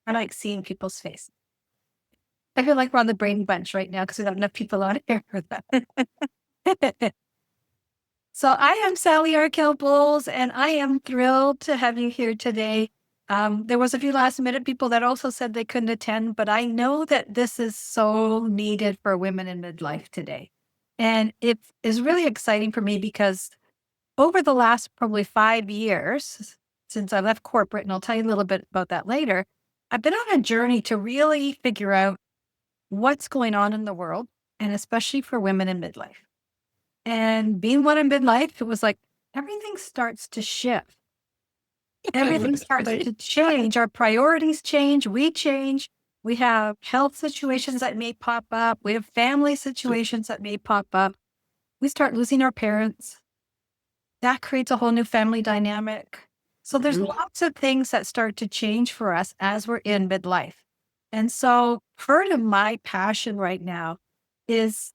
I like seeing people's face. I feel like we're on the Brady Bunch right now because we have enough people on here for that. So I am Sally Arkell Bowles, and I am thrilled to have you here today. There was a few last minute people that also said they couldn't attend, but I know that this is so needed for women in midlife today. And it is really exciting for me because over the last probably 5 years since I left corporate, and I'll tell you a little bit about that later, I've been on a journey to really figure out what's going on in the world, and especially for women in midlife. And being one in midlife, it was like everything starts to shift. Everything starts to change. Our priorities change. We change. We have health situations that may pop up. We have family situations that may pop up. We start losing our parents. That creates a whole new family dynamic. So there's lots of things that start to change for us as we're in midlife. And so part of my passion right now is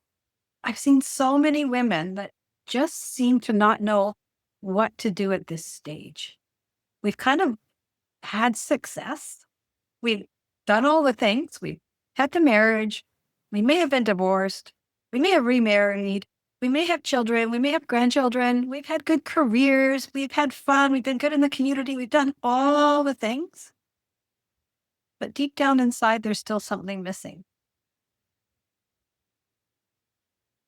I've seen so many women that just seem to not know what to do at this stage. We've kind of had success. We've done all the things. We've had the marriage. We may have been divorced. We may have remarried. We may have children. We may have grandchildren. We've had good careers. We've had fun. We've been good in the community. We've done all the things. But deep down inside, there's still something missing.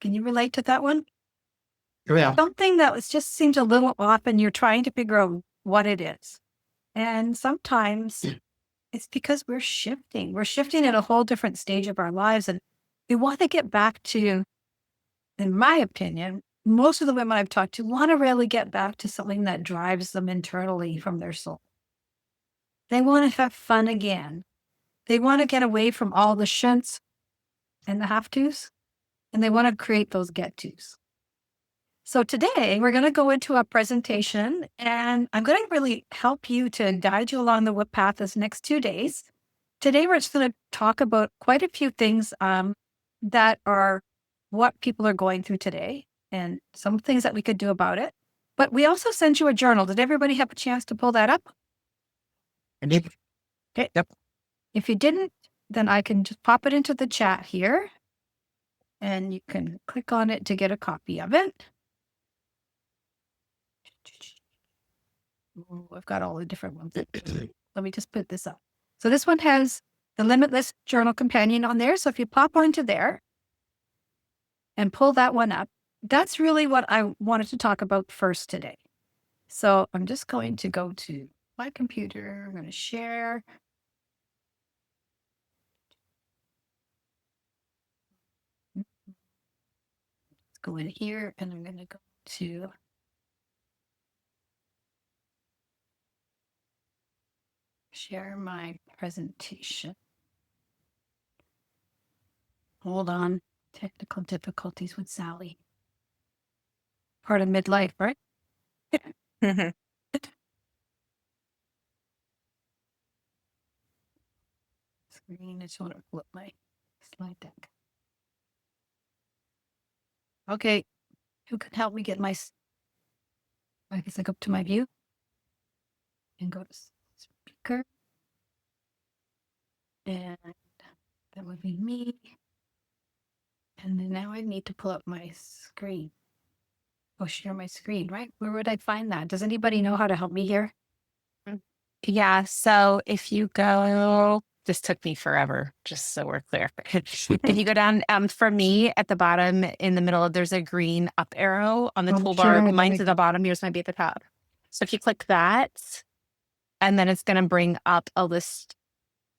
Can you relate to that one? Yeah. Something that just seems a little off and you're trying to figure out what it is. And sometimes it's because we're shifting. We're shifting at a whole different stage of our lives. And we want to get back to, in my opinion, most of the women I've talked to want to really get back to something that drives them internally from their soul. They want to have fun again. They want to get away from all the shoulds and the have tos, and they want to create those get tos. So today we're going to go into a presentation, and I'm going to really help you to guide you along the path this next 2 days. Today we're just going to talk about quite a few things that are what people are going through today and some things that we could do about it. But we also sent you a journal. Did everybody have a chance to pull that up? I did. Okay. Yep. If you didn't, then I can just pop it into the chat here, and you can click on it to get a copy of it. Ooh, I've got all the different ones. Let me just put this up. So this one has the Limitless Journal Companion on there. So if you pop onto there and pull that one up, that's really what I wanted to talk about first today. So I'm just going to go to my computer. I'm going to share. Let's go in here, and I'm going to go to share my presentation. Hold on. Technical difficulties with Sally. Part of midlife, right? Screen. I just want to flip my slide deck. Okay. Who can help me get my, I guess I go up to my view and go to speaker. And that would be me. And then now I need to pull up my screen. Oh, share my screen, right? Where would I find that? Does anybody know how to help me here? Yeah. So if you go, this took me forever, just so we're clear. If you go down, for me at the bottom in the middle, there's a green up arrow on the toolbar. Mine's at the bottom, yours might be at the top. So if you click that, and then it's going to bring up a list.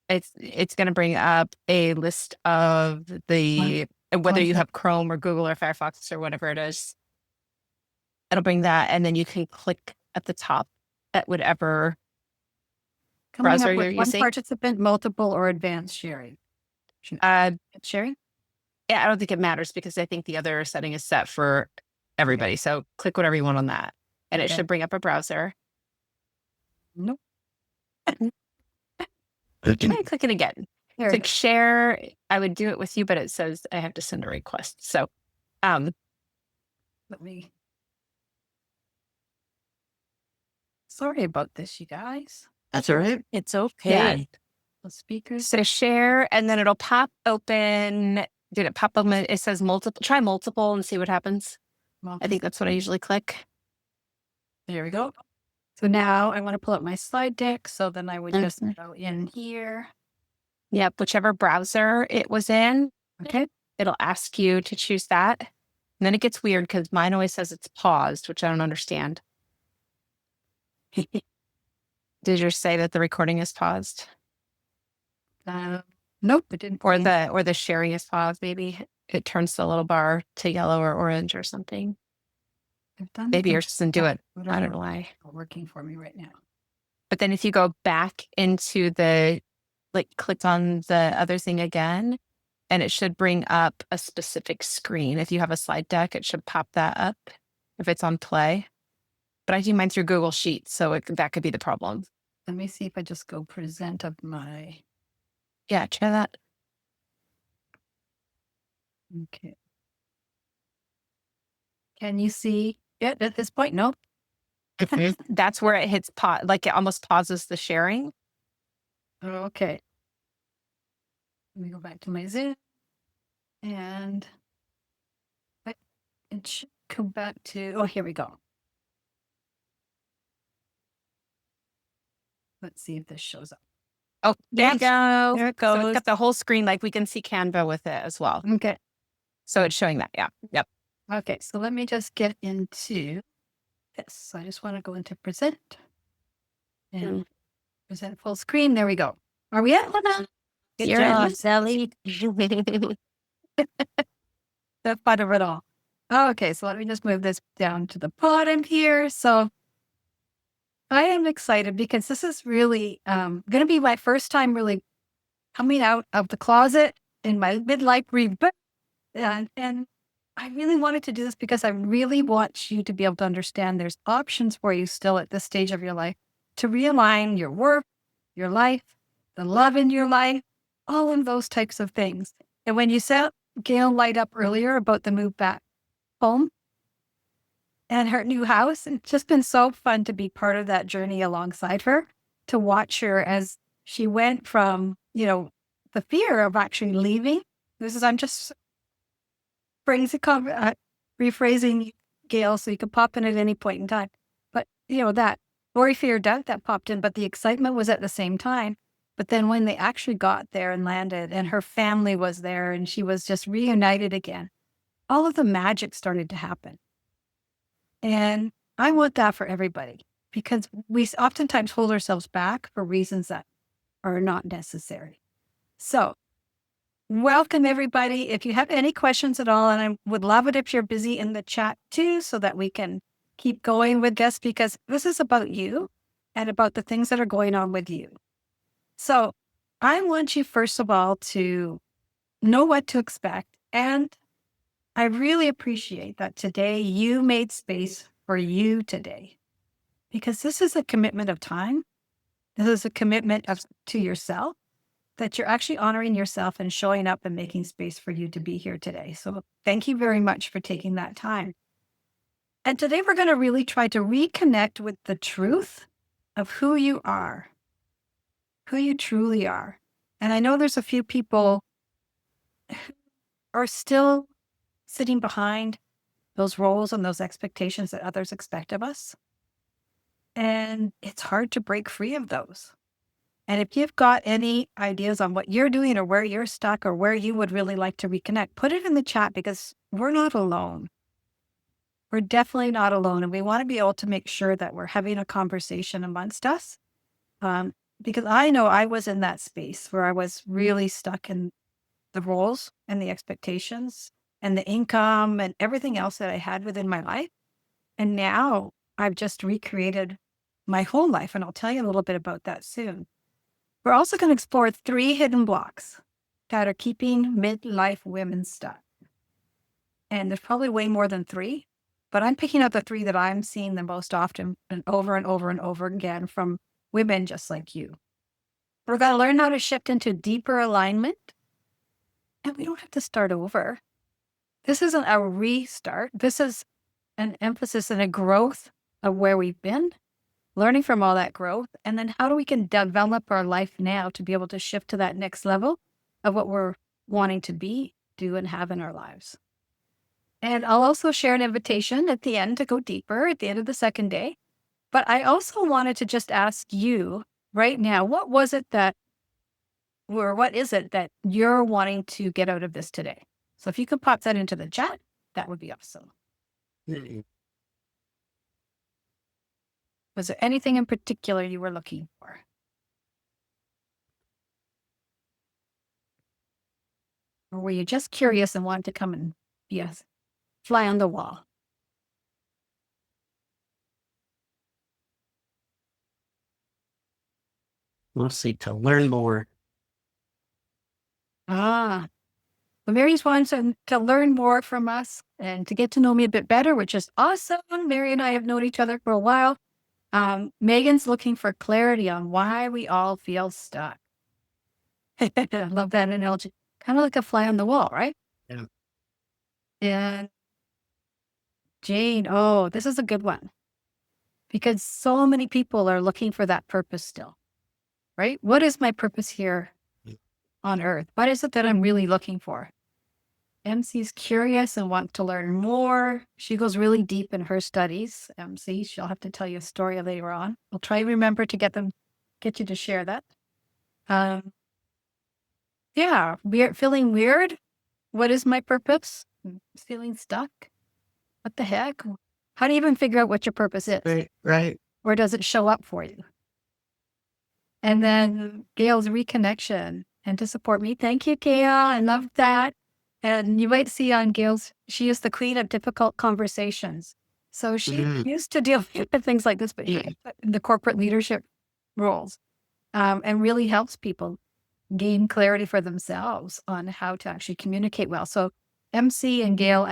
It's going to bring up a list of the, whether you have Chrome or Google or Firefox or whatever it is. It'll bring that, and then you can click at the top at whatever Coming browser up you're with one using. participant, multiple, or advanced sharing. Sharing? Yeah, I don't think it matters because I think the other setting is set for everybody. Okay. So click whatever you want on that, and it Okay. should bring up a browser. Nope. Click it again. There it Click is. share. I would do it with you, but it says I have to send a request. So, Let me. Sorry about this, you guys. That's all right. it's okay. The speakers. So share, and then it'll pop open. Did it pop open? It says multiple. Try multiple and see what happens. I think that's what I usually click. There we go. So now I want to pull up my slide deck. So then I would just Mhm. go in here. Yep, whichever browser it was in, Okay. it'll ask you to choose that. And then it gets weird because mine always says it's paused, which I don't understand. Did yours say that the recording is paused? Nope, it didn't. Or the sharing is paused, maybe? It turns the little bar to yellow or orange or something. I've done Maybe it. yours doesn't do it. I don't know why. Working for me right now. But then if you go back into the, like, click on the other thing again, and it should bring up a specific screen. If you have a slide deck, it should pop that up if it's on play. But I do mine through Google Sheets, so that could be the problem. Let me see if I just go present of my. Yeah, try that. Okay. Can you see it at this point? Nope. That's where it hits pause, like it almost pauses the sharing. Okay. Let me go back to my Zoom. And it should go back to, oh, here we go. Let's see if this shows up. Oh, there you go. There it So goes. it's got the whole screen, like we can see Canva with it as well. Okay. So it's showing that. Yeah. Yep. Okay. So let me just get into this. So I just want to go into present and present full screen. There we go. Are we at? Good You're job, in. Sally. The fun of it all. Okay. So let me just move this down to the bottom here. So I am excited because this is really going to be my first time really coming out of the closet in my midlife reboot. And I really wanted to do this because I really want you to be able to understand there's options for you still at this stage of your life to realign your work, your life, the love in your life, all of those types of things. And when you saw Gail light up earlier about the move back home and her new house, it's just been so fun to be part of that journey alongside her, to watch her as she went from, the fear of actually leaving. I'm just rephrasing Gail so you could pop in at any point in time. But, that worry, fear, doubt that popped in, but the excitement was at the same time. But then when they actually got there and landed and her family was there and she was just reunited again, all of the magic started to happen. And I want that for everybody because we oftentimes hold ourselves back for reasons that are not necessary. So welcome, everybody. If you have any questions at all, and I would love it if you're busy in the chat too, so that we can keep going with this, because this is about you and about the things that are going on with you. So I want you, first of all, to know what to expect. And I really appreciate that today you made space for you today, because this is a commitment of time. This is a commitment to yourself, that you're actually honoring yourself and showing up and making space for you to be here today. So thank you very much for taking that time. And today we're going to really try to reconnect with the truth of who you are, who you truly are. And I know there's a few people who are still sitting behind those roles and those expectations that others expect of us. And it's hard to break free of those. And if you've got any ideas on what you're doing or where you're stuck or where you would really like to reconnect, put it in the chat, because we're not alone. We're definitely not alone. And we want to be able to make sure that we're having a conversation amongst us. Because I know I was in that space where I was really stuck in the roles and the expectations and the income and everything else that I had within my life. And now I've just recreated my whole life. And I'll tell you a little bit about that soon. We're also going to explore 3 hidden blocks that are keeping midlife women stuck. And there's probably way more than 3, but I'm picking out the 3 that I'm seeing the most often and over and over and over again from women just like you. We're going to learn how to shift into deeper alignment. And we don't have to start over. This isn't a restart. This is an emphasis and a growth of where we've been learning from all that growth, and then how we can develop our life now to be able to shift to that next level of what we're wanting to be, do, and have in our lives. And I'll also share an invitation at the end to go deeper at the end of the second day. But I also wanted to just ask you right now, what is it that you're wanting to get out of this today? So if you could pop that into the chat, that would be awesome. Was there anything in particular you were looking for? Or were you just curious and wanted to come and be a fly on the wall? Mostly to learn more. Well, Mary's wants to learn more from us and to get to know me a bit better, which is awesome. Mary and I have known each other for a while. Megan's looking for clarity on why we all feel stuck. I love that analogy. Kind of like a fly on the wall, right? Yeah. And Jane, oh, this is a good one. Because so many people are looking for that purpose still, right? What is my purpose here on earth? What is it that I'm really looking for? MC's curious and wants to learn more. She goes really deep in her studies. MC, she'll have to tell you a story later on. I'll try to remember to get you to share that. Yeah, feeling weird. What is my purpose? Feeling stuck. What the heck? How do you even figure out what your purpose is? Right. Or does it show up for you? And then Gail's reconnection and to support me. Thank you, Gail. I love that. And you might see on Gail's, she is the queen of difficult conversations. So she used to deal with things like this, but in the corporate leadership roles, and really helps people gain clarity for themselves on how to actually communicate well. So MC and Gail,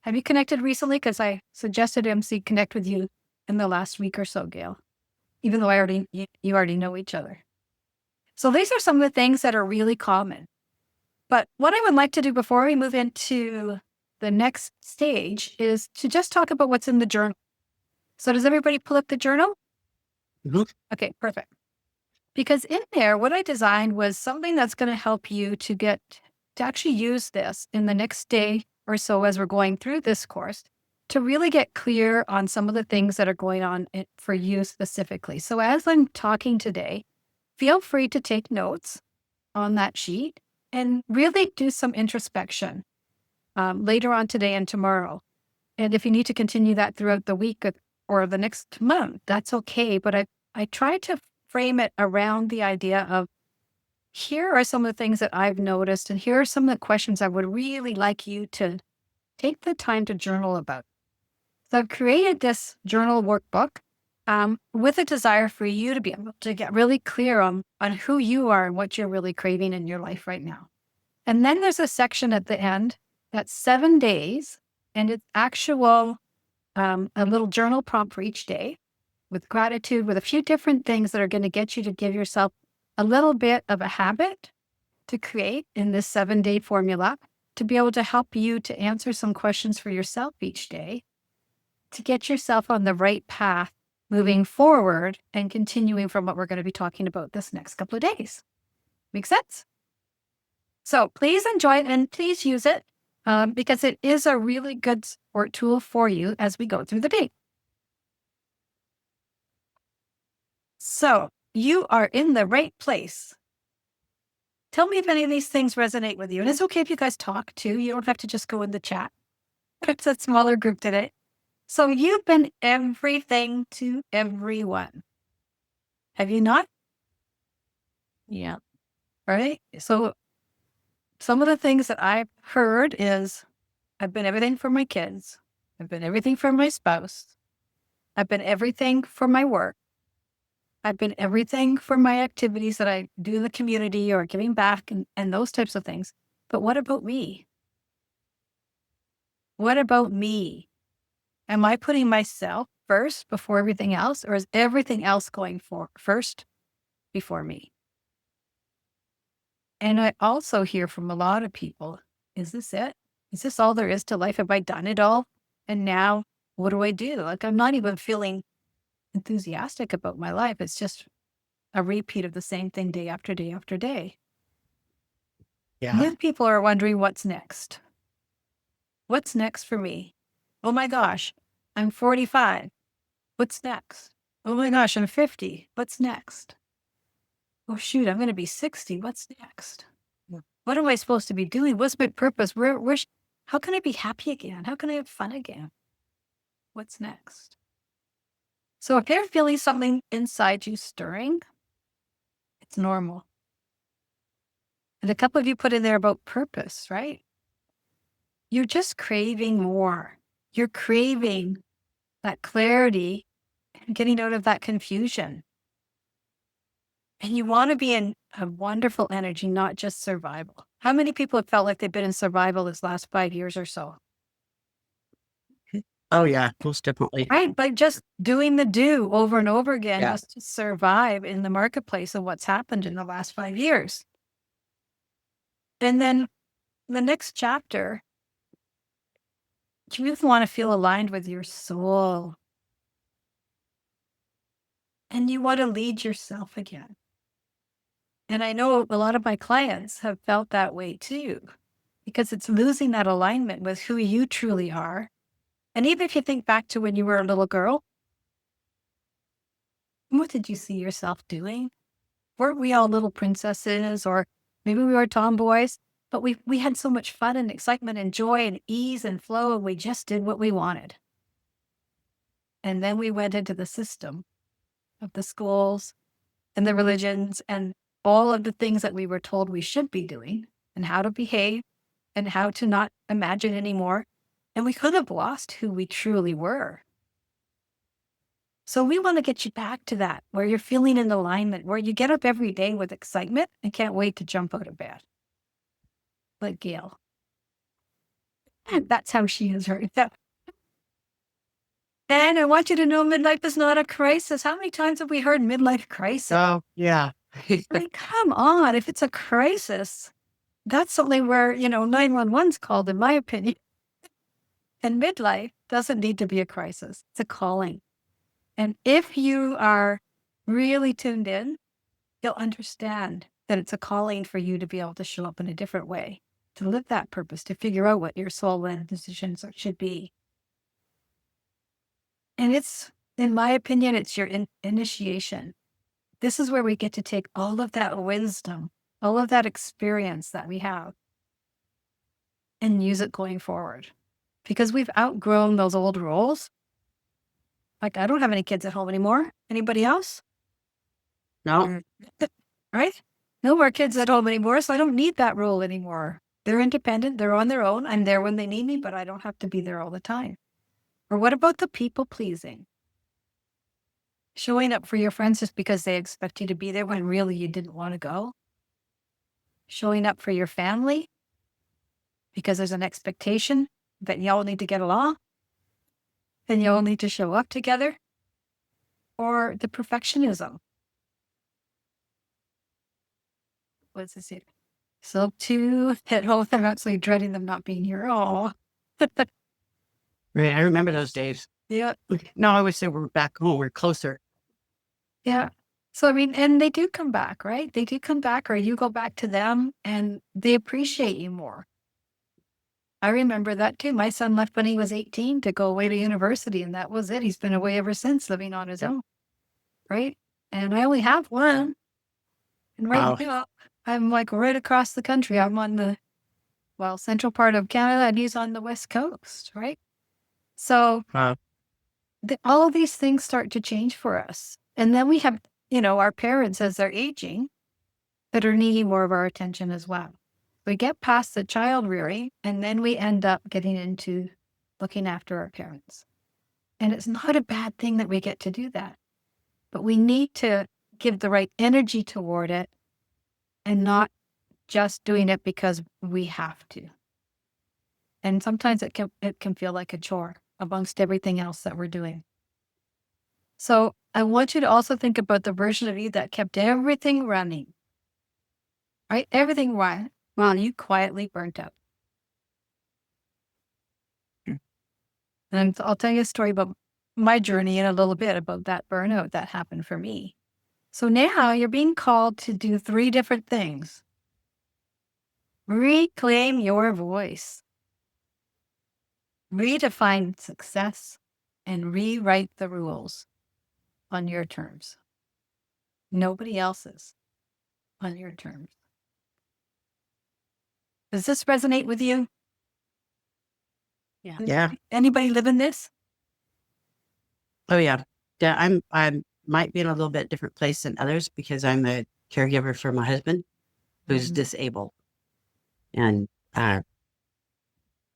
have you connected recently? Because I suggested MC connect with you in the last week or so, Gail, even though you already know each other. So these are some of the things that are really common. But what I would like to do before we move into the next stage is to just talk about what's in the journal. So does everybody pull up the journal? Okay, perfect. Because in there, what I designed was something that's going to help you to actually use this in the next day or so as we're going through this course to really get clear on some of the things that are going on for you specifically. So as I'm talking today, feel free to take notes on that sheet and really do some introspection later on today and tomorrow. And if you need to continue that throughout the week or the next month, that's okay. But I try to frame it around the idea of here are some of the things that I've noticed, and here are some of the questions I would really like you to take the time to journal about. So I've created this journal workbook with a desire for you to be able to get really clear on who you are and what you're really craving in your life right now. And then there's a section at the end that's 7 days, and it's actual a little journal prompt for each day with gratitude, with a few different things that are going to get you to give yourself a little bit of a habit to create in this 7-day formula to be able to help you to answer some questions for yourself each day, to get yourself on the right path moving forward and continuing from what we're going to be talking about this next couple of days. Make sense? So please enjoy it and please use it because it is a really good support tool for you as we go through the day. So you are in the right place. Tell me if any of these things resonate with you. And it's okay if you guys talk too. You don't have to just go in the chat. It's a smaller group today. So you've been everything to everyone. Have you not? Yeah. All right. So some of the things that I've heard is I've been everything for my kids. I've been everything for my spouse. I've been everything for my work. I've been everything for my activities that I do in the community or giving back and those types of things. But what about me? What about me? Am I putting myself first before everything else, or is everything else going first before me? And I also hear from a lot of people, is this it? Is this all there is to life? Have I done it all? And now what do I do? Like, I'm not even feeling enthusiastic about my life. It's just a repeat of the same thing day after day after day. Yeah. Then people are wondering what's next. What's next for me? Oh my gosh, I'm 45. What's next? Oh my gosh, I'm 50. What's next? Oh shoot, I'm going to be 60. What's next? What am I supposed to be doing? What's my purpose? How can I be happy again? How can I have fun again? What's next? So if you're feeling something inside you stirring, it's normal. And a couple of you put in there about purpose, right? You're just craving more. You're craving that clarity and getting out of that confusion. And you want to be in a wonderful energy, not just survival. How many people have felt like they've been in survival this last 5 years or so? Oh, yeah, most definitely. Right? By just doing the do over and over again, Yeah. just to survive in the marketplace of what's happened in the last 5 years. And then the next chapter, you want to feel aligned with your soul. And you want to lead yourself again. And I know a lot of my clients have felt that way too, because it's losing that alignment with who you truly are. And even if you think back to when you were a little girl, what did you see yourself doing? Weren't we all little princesses, or maybe we were tomboys, but we had so much fun and excitement and joy and ease and flow, and we just did what we wanted. And then we went into the system of the schools and the religions and all of the things that we were told we should be doing and how to behave and how to not imagine anymore. And we could have lost who we truly were. So we want to get you back to that, where you're feeling in alignment, where you get up every day with excitement and can't wait to jump out of bed. Like Gail. And that's how she is right now. And I want you to know midlife is not a crisis. How many times have we heard midlife crisis? Oh, yeah. Like, come on. If it's a crisis, that's something where, 911's called, in my opinion. And midlife doesn't need to be a crisis. It's a calling. And if you are really tuned in, you'll understand that it's a calling for you to be able to show up in a different way, to live that purpose, to figure out what your soul-led decisions should be. And it's, in my opinion, it's your initiation. This is where we get to take all of that wisdom, all of that experience that we have, and use it going forward. Because we've outgrown those old roles. Like, I don't have any kids at home anymore. Anybody else? No. Right? No more kids at home anymore, so I don't need that role anymore. They're independent. They're on their own. I'm there when they need me, but I don't have to be there all the time. Or what about the people pleasing? Showing up for your friends just because they expect you to be there when really you didn't want to go? Showing up for your family because there's an expectation that y'all need to get along and y'all need to show up together? Or the perfectionism? What's this here? So too at home, I'm actually dreading them not being here. Oh, Right. I remember those days. yeah. No, I wish they were back home. We're closer. Yeah. So, I mean, and they do come back, right? They do come back, or you go back to them and they appreciate you more. I remember that too. My son left when he was 18 to go away to university, and that was it. He's been away ever since, living on his own, right? And I only have one. And right now, I'm like right across the country. I'm on the, central part of Canada, and he's on the West Coast, right? So all of these things start to change for us. And then we have, our parents as they're aging that are needing more of our attention as well. We get past the child rearing, and then we end up getting into looking after our parents. And it's not a bad thing that we get to do that, but we need to give the right energy toward it and not just doing it because we have to. And sometimes it can feel like a chore amongst everything else that we're doing. So I want you to also think about the version of you that kept everything running, right? Everything right while you quietly burnt out. And I'll tell you a story about my journey in a little bit about that burnout that happened for me. So now you're being called to do 3 different things. Reclaim your voice, redefine success, and rewrite the rules on your terms. Nobody else's, on your terms. Does this resonate with you? Yeah. Anybody living this? Oh yeah. Yeah. I might be in a little bit different place than others because I'm a caregiver for my husband who's Mhm. disabled and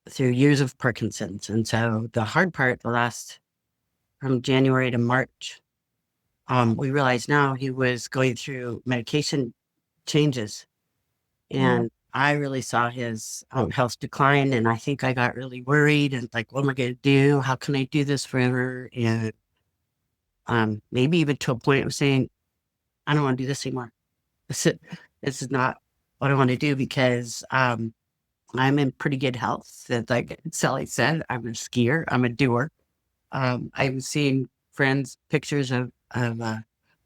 through years of Parkinson's. And so the hard part, from January to March, we realized now he was going through medication changes. And I really saw his health decline. And I think I got really worried and like, what am I going to do? How can I do this forever? And maybe even to a point of saying, I don't want to do this anymore. This is not what I want to do because I'm in pretty good health. That, like Sally said, I'm a skier, I'm a doer. I'm seeing friends' pictures of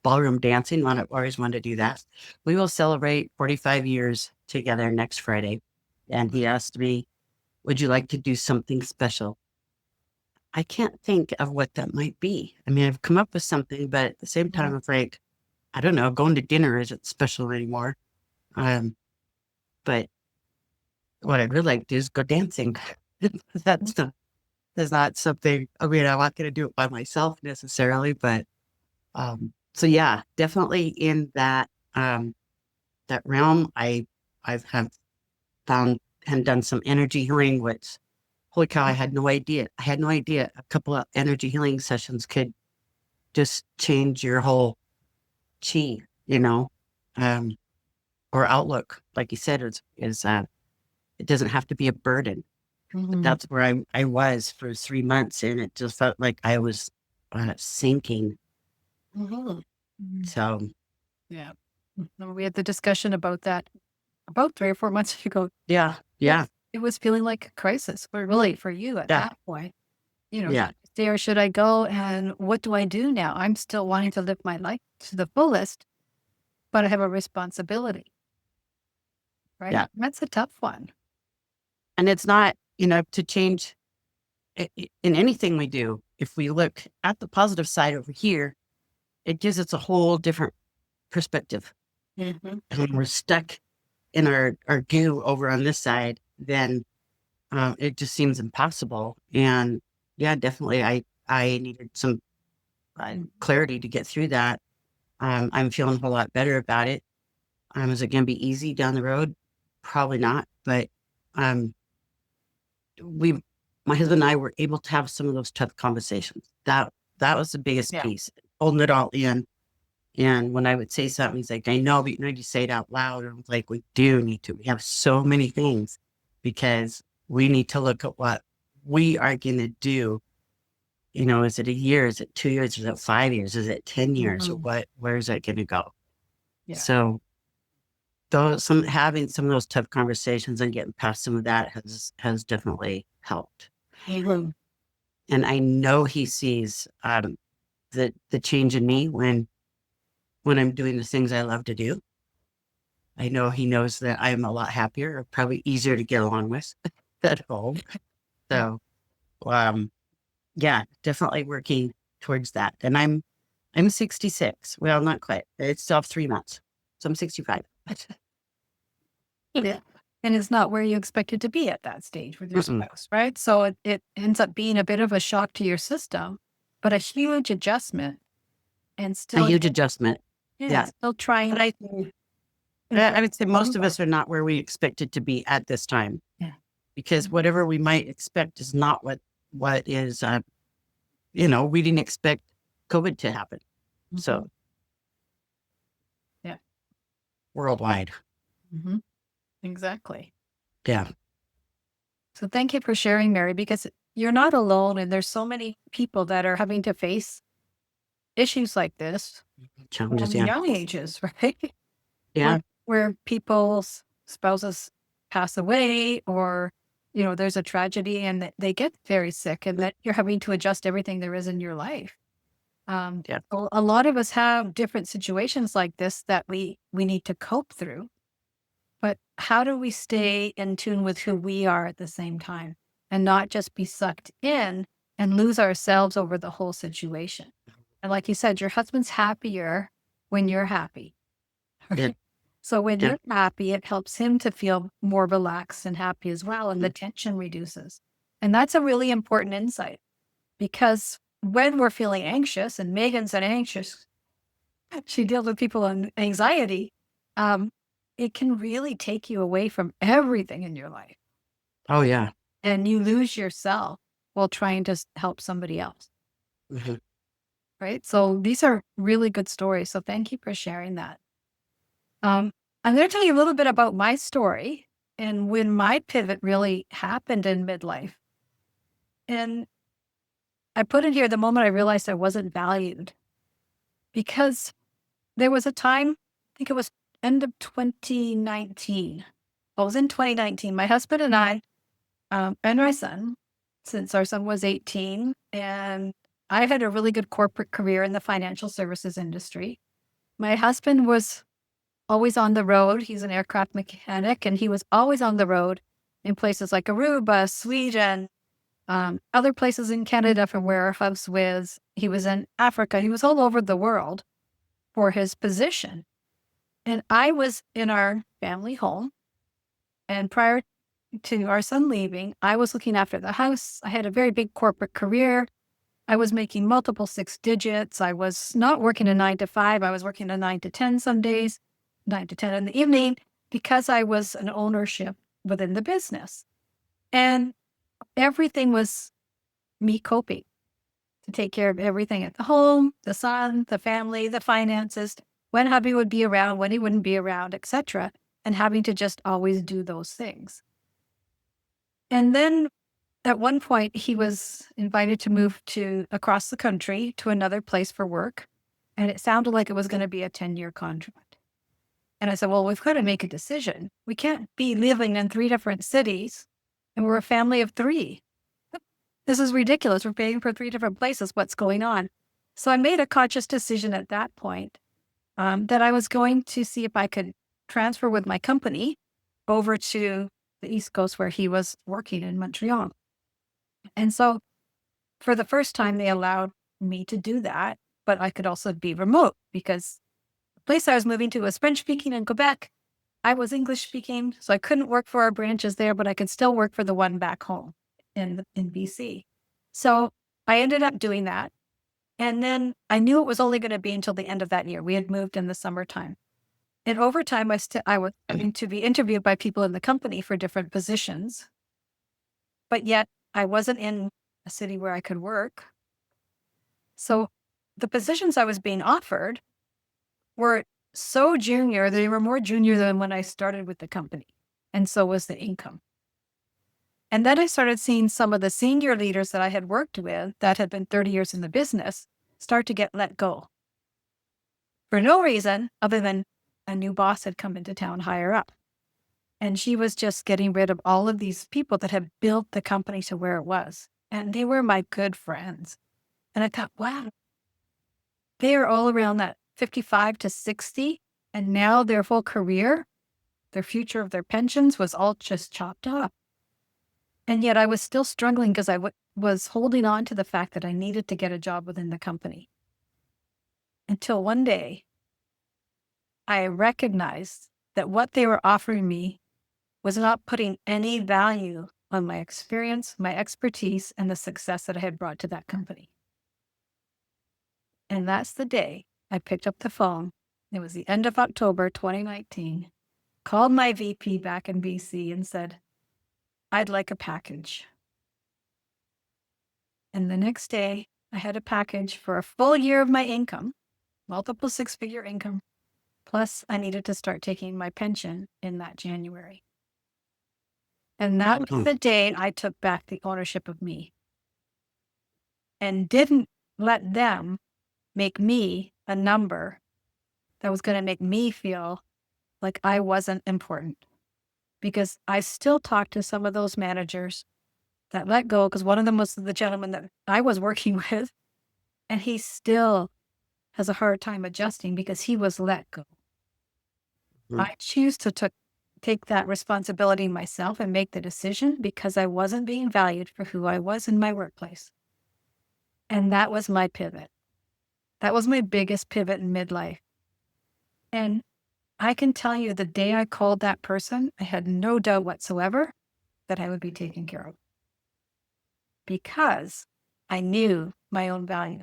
ballroom dancing. Always wanted to do that. We will celebrate 45 years together next Friday. And he asked me, would you like to do something special? I can't think of what that might be. I mean, I've come up with something, but at the same time, it's like, I don't know, going to dinner isn't special anymore. Um, but what I'd really like to do is go dancing. That's not, that's not something, I mean, I'm not going to do it by myself necessarily, but so yeah, definitely in that realm, I've have found and done some energy healing, which holy cow, I had no idea. I had no idea a couple of energy healing sessions could just change your whole chi, you know, um, or outlook. Like you said, is it doesn't have to be a burden. But that's where I was for 3 months, and it just felt like I was sinking. Mhm. So Yeah. We had the discussion about that about 3 or 4 months ago. yeah, yeah, It was feeling like a crisis, but really for you at yeah, that point, should yeah, I stay or should I go? And what do I do now? I'm still wanting to live my life to the fullest, but I have a responsibility, right? yeah. That's a tough one. And it's not, to change in anything we do. If we look at the positive side over here, it gives us a whole different perspective. Mhm. And when we're stuck in our goo over on this side, then it just seems impossible. And yeah, definitely, I needed some clarity to get through that. I'm feeling a whole lot better about it. Is it going to be easy down the road? Probably not. But um, we, my husband and I, were able to have some of those tough conversations. That was the biggest Yeah. piece, holding it all in. And when I would say something, he's like, I know, but you need to say it out loud. And I was like, we do need to. We have so many things because we need to look at what we are going to do. Is it a year? Is it 2 years? Is it 5 years? Is it 10 years? Where is that going to go? Yeah. So having some of those tough conversations and getting past some of that has definitely helped. Mhm. And I know he sees the change in me when I'm doing the things I love to do. I know he knows that I'm a lot happier, probably easier to get along with at home. So, yeah, definitely working towards that. And I'm 66. Well, not quite. It's still 3 months, so I'm 65. Yeah. And it's not where you expected to be at that stage with your Mm-mm. spouse, right? So it ends up being a bit of a shock to your system, but a huge adjustment and A still, huge adjustment. Yeah, still trying but to. I would say most of us are not where we expected to be at this time. Yeah. Because whatever we might expect is not what is. We didn't expect COVID to happen. So Yeah. worldwide. Mhm. Exactly. Yeah. So thank you for sharing, Mary, because you're not alone. And there's so many people that are having to face issues like this Challenges. from Yeah. young ages, right? Yeah. Where people's spouses pass away or there's a tragedy and that they get very sick and that you're having to adjust everything there is in your life. Yeah. A lot of us have different situations like this that we need to cope through. But how do we stay in tune with who we are at the same time and not just be sucked in and lose ourselves over the whole situation? And like you said, your husband's happier when you're happy. Yeah. So when Yeah. you're happy, it helps him to feel more relaxed and happy as well. And the tension reduces. And that's a really important insight because when we're feeling anxious, and Megan's an anxious, she deals with people on anxiety, um, it can really take you away from everything in your life. Oh, yeah. And you lose yourself while trying to help somebody else. Mhm. Right. So these are really good stories. So thank you for sharing that. I'm going to tell you a little bit about my story and when my pivot really happened in midlife. And I put in here the moment I realized I wasn't valued because there was a time, I think it was end of 2019. I was in 2019. My husband and I, and my son, since our son was 18, and I had a really good corporate career in the financial services industry. My husband was always on the road. He's an aircraft mechanic, and he was always on the road in places like Aruba, Sweden, other places in Canada from where our hubs was. He was in Africa. He was all over the world for his position. And I was in our family home. And prior to our son leaving, I was looking after the house. I had a very big corporate career. I was making multiple six digits. I was not working a 9 to 5. I was working a 9 to 10 some days, 9 to 10 in the evening, because I was an ownership within the business. And everything was me coping to take care of everything at the home, the son, the family, the finances, when hubby would be around, when he wouldn't be around, etc. And having to just always do those things. And then at one point, he was invited to move to across the country to another place for work. And it sounded like it was going to be a 10-year contract. And I said, well, we've got to make a decision. We can't be living in 3 different cities and we're a family of 3. This is ridiculous. We're paying for 3 different places. What's going on? So I made a conscious decision at that point that I was going to see if I could transfer with my company over to the East Coast where he was working in Montreal. And so for the first time, they allowed me to do that, but I could also be remote because the place I was moving to was French speaking in Quebec. I was English speaking, so I couldn't work for our branches there, but I could still work for the one back home in BC. So I ended up doing that. And then I knew it was only going to be until the end of that year. We had moved in the summertime. And over time, I was going to be interviewed by people in the company for different positions. But yet I wasn't in a city where I could work. So the positions I was being offered were so junior, they were more junior than when I started with the company. And so was the income. And then I started seeing some of the senior leaders that I had worked with that had been 30 years in the business start to get let go for no reason other than a new boss had come into town higher up. And she was just getting rid of all of these people that had built the company to where it was. And they were my good friends. And I thought, wow, they are all around that 55 to 60. And now their whole career, their future of their pensions was all just chopped off. And yet I was still struggling because I was holding on to the fact that I needed to get a job within the company. Until one day, I recognized that what they were offering me was not putting any value on my experience, my expertise, and the success that I had brought to that company. And that's the day I picked up the phone. It was the end of October 2019, called my VP back in BC and said, I'd like a package. And the next day, I had a package for a full year of my income, multiple 6-figure income, plus I needed to start taking my pension in that January. And that was the day I took back the ownership of me and didn't let them make me a number that was going to make me feel like I wasn't important. because I still talk to some of those managers that let go, because one of them was the gentleman that I was working with, and he still has a hard time adjusting because he was let go. Mhm. I choose to take that responsibility myself and make the decision because I wasn't being valued for who I was in my workplace. And that was my pivot. That was my biggest pivot in midlife. And I can tell you the day I called that person, I had no doubt whatsoever that I would be taken care of because I knew my own value.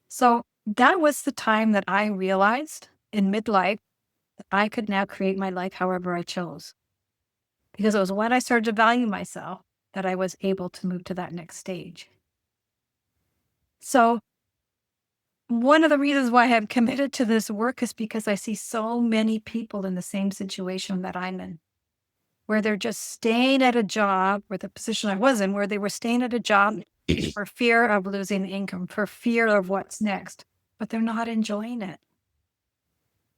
So that was the time that I realized in midlife that I could now create my life however I chose. Because it was when I started to value myself that I was able to move to that next stage. So one of the reasons why I'm committed to this work is because I see so many people in the same situation that I'm in, where they're just staying at a job, or the position I was in, where they were staying at a job for fear of losing income, for fear of what's next, but they're not enjoying it.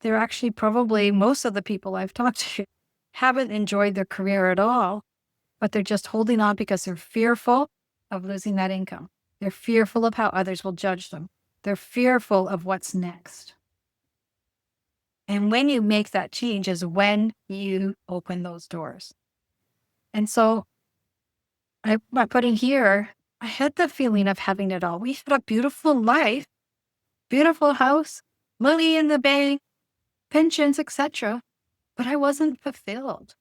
They're actually probably, most of the people I've talked to haven't enjoyed their career at all, but they're just holding on because they're fearful of losing that income. They're fearful of how others will judge them. They're fearful of what's next. And when you make that change is when you open those doors. And so by putting here, I had the feeling of having it all. We had a beautiful life, beautiful house, money in the bank, pensions, etc. But I wasn't fulfilled.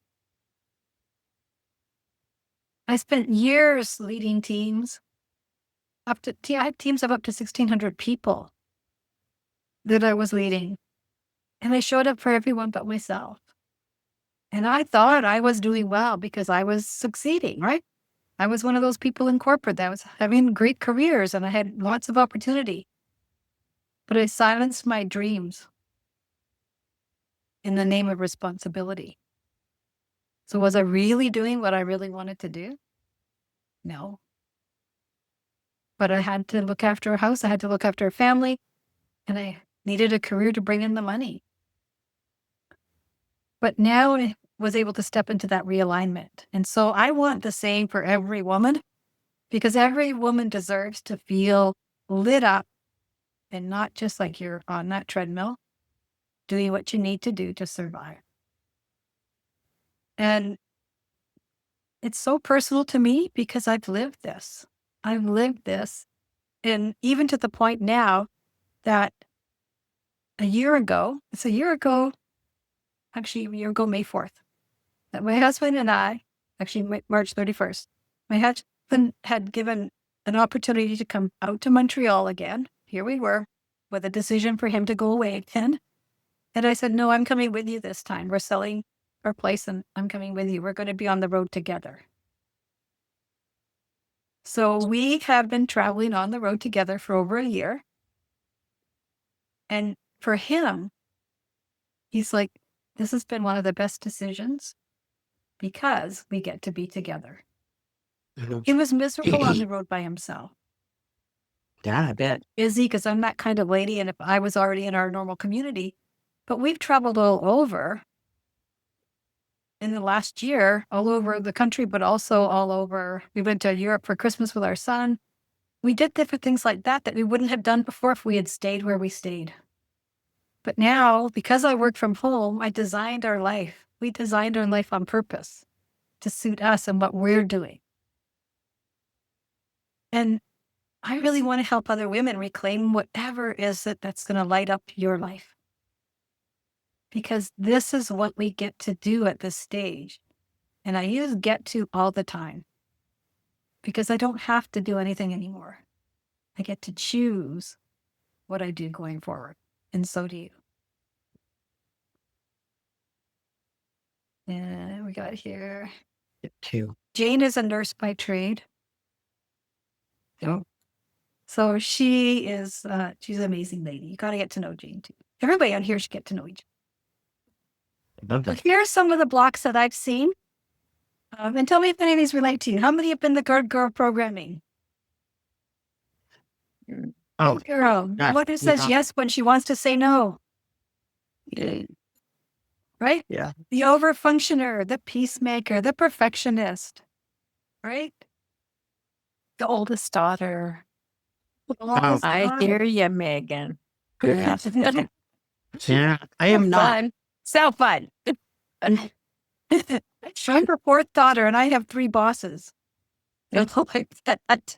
I spent years leading teams. I had teams of up to 1,600 people that I was leading. And I showed up for everyone but myself. And I thought I was doing well because I was succeeding, right? I was one of those people in corporate that was having great careers and I had lots of opportunity. But I silenced my dreams in the name of responsibility. So was I really doing what I really wanted to do? No. But I had to look after a house. I had to look after a family. And I needed a career to bring in the money. But now I was able to step into that realignment. And so I want the same for every woman, because every woman deserves to feel lit up and not just like you're on that treadmill doing what you need to do to survive. And it's so personal to me because I've lived this. I've lived this. And even to the point now that a year ago, actually a year ago, May 4th, that my husband and I, actually March 31st, my husband had given an opportunity to come out to Montreal again. Here we were with a decision for him to go away again. And I said, no, I'm coming with you this time. We're selling our place and I'm coming with you. We're going to be on the road together. So we have been traveling on the road together for over a year. And for him, he's like, this has been one of the best decisions because we get to be together. He was miserable on the road by himself. Yeah, I bet. Busy because I'm that kind of lady. And if I was already in our normal community, but we've traveled all over in the last year, all over the country, but also all over. We went to Europe for Christmas with our son. We did different things like that we wouldn't have done before if we had stayed where we stayed. But now, because I work from home, I designed our life. We designed our life on purpose to suit us and what we're doing. And I really want to help other women reclaim whatever is that's going to light up your life. Because this is what we get to do at this stage. And I use get to all the time because I don't have to do anything anymore. I get to choose what I do going forward. And so do you. And we got here. Too. Jane is a nurse by trade. So she is, she's an amazing lady. You got to get to know Jane too. Everybody on here should get to know each I love other. that. Here are some of the blocks that I've seen. And tell me if any of these relate to you. How many have been the Guard Girl programming? Oh, Girl, gosh, what who says yes when she wants to say no? right? Yeah. The overfunctioner, the peacemaker, the perfectionist, right? The oldest daughter. Oh, I hear you, Megan. Yeah. yeah. I am not. Fun. So fun. I'm her fourth daughter, and I have 3 bosses. It's like that.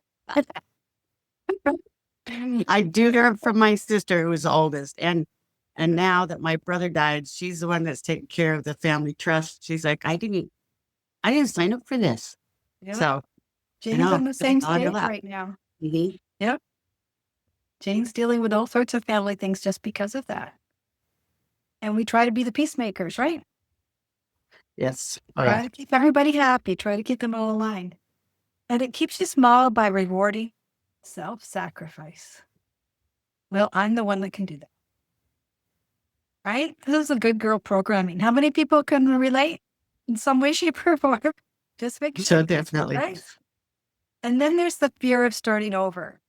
I do hear from my sister who was the oldest. And now that my brother died, she's the one that's taking care of the family trust. She's like, I didn't sign up for this. Yep. So Jane's know, in the same it's on your stage lap. right now. Mhm. Yep. Jane's dealing with all sorts of family things just because of that. And we try to be the peacemakers, right? Yes. Try to keep everybody happy. Try to keep them all aligned. And it keeps you small by rewarding self-sacrifice. Well, I'm the one that can do that. Right? This is a good girl programming. How many people can relate in some way, shape, or form? Just make So sure. definitely. Right? And then there's the fear of starting over.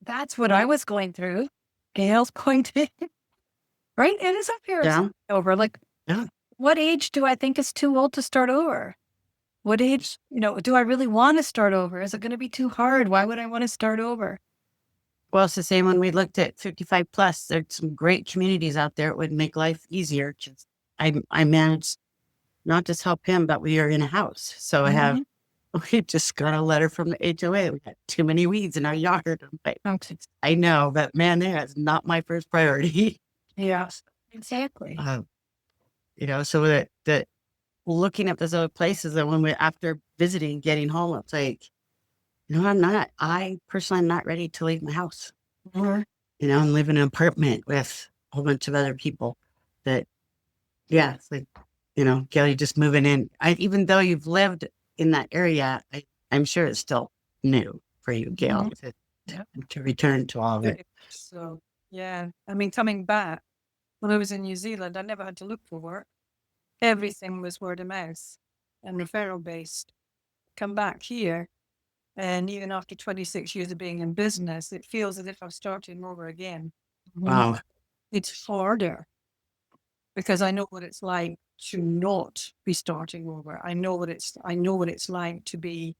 That's what I was going through. Gail's going to, right? It is a fear of Yeah. starting over. Like, Yeah. what age do I think is too old to start over? What age, do I really want to start over? Is it going to be too hard? Why would I want to start over? Well, it's the same when we looked at 55 plus. There's some great communities out there. It would make life easier. Just I managed not just help him, but we are in a house. So we just got a letter from the HOA. We got too many weeds in our yard. I'm like, Okay. I know, but man, that's not my first priority. Yes, exactly. So that looking at those other places, and when we after visiting, getting home, it's like, I personally am not ready to leave my house. And live in an apartment with a whole bunch of other people that, yeah, it's like, Gail, you're just moving in. Even though you've lived in that area, I'm sure it's still new for you, Gail, to return to all of it. So, yeah, I mean, coming back, when I was in New Zealand, I never had to look for work. Everything was word of mouth and referral based. Come back here, and even after 26 years of being in business, it feels as if I'm starting over again. Wow. It's harder because I know what it's like to not be starting over. I know what it's like to be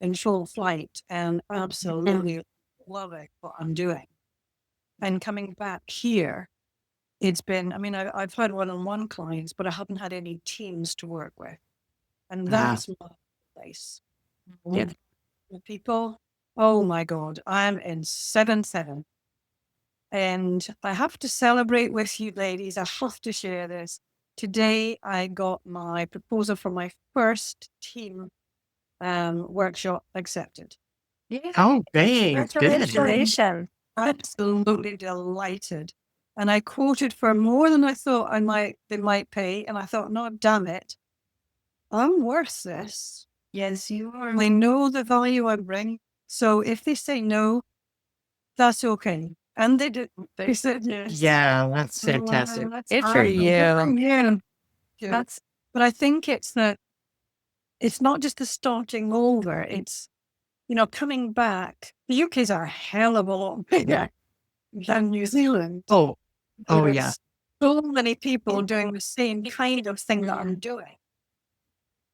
in full flight and absolutely loving what I'm doing. And coming back here, it's been, I've had one-on-one clients, but I haven't had any teams to work with. And that's my place. Yeah. The people, oh my God, I'm in 7-7. And I have to celebrate with you ladies. I have to share this. Today, I got my proposal for my first team workshop accepted. Yeah. Oh, great. Good. Congratulations. Absolutely delighted. And I quoted for more than I thought they might pay. And I thought, no, damn it. I'm worth this. Yes, you are. They know the value I bring. So if they say no, that's okay. And they did. They said yes. Yeah, that's fantastic. Wow, that's Good for awesome. you. Good for you. Yeah. But I think it's not just the starting over. It's, coming back. The UK's a hell of a lot bigger than New Zealand. Oh, There's yeah. so many people doing the same kind of thing that I'm doing.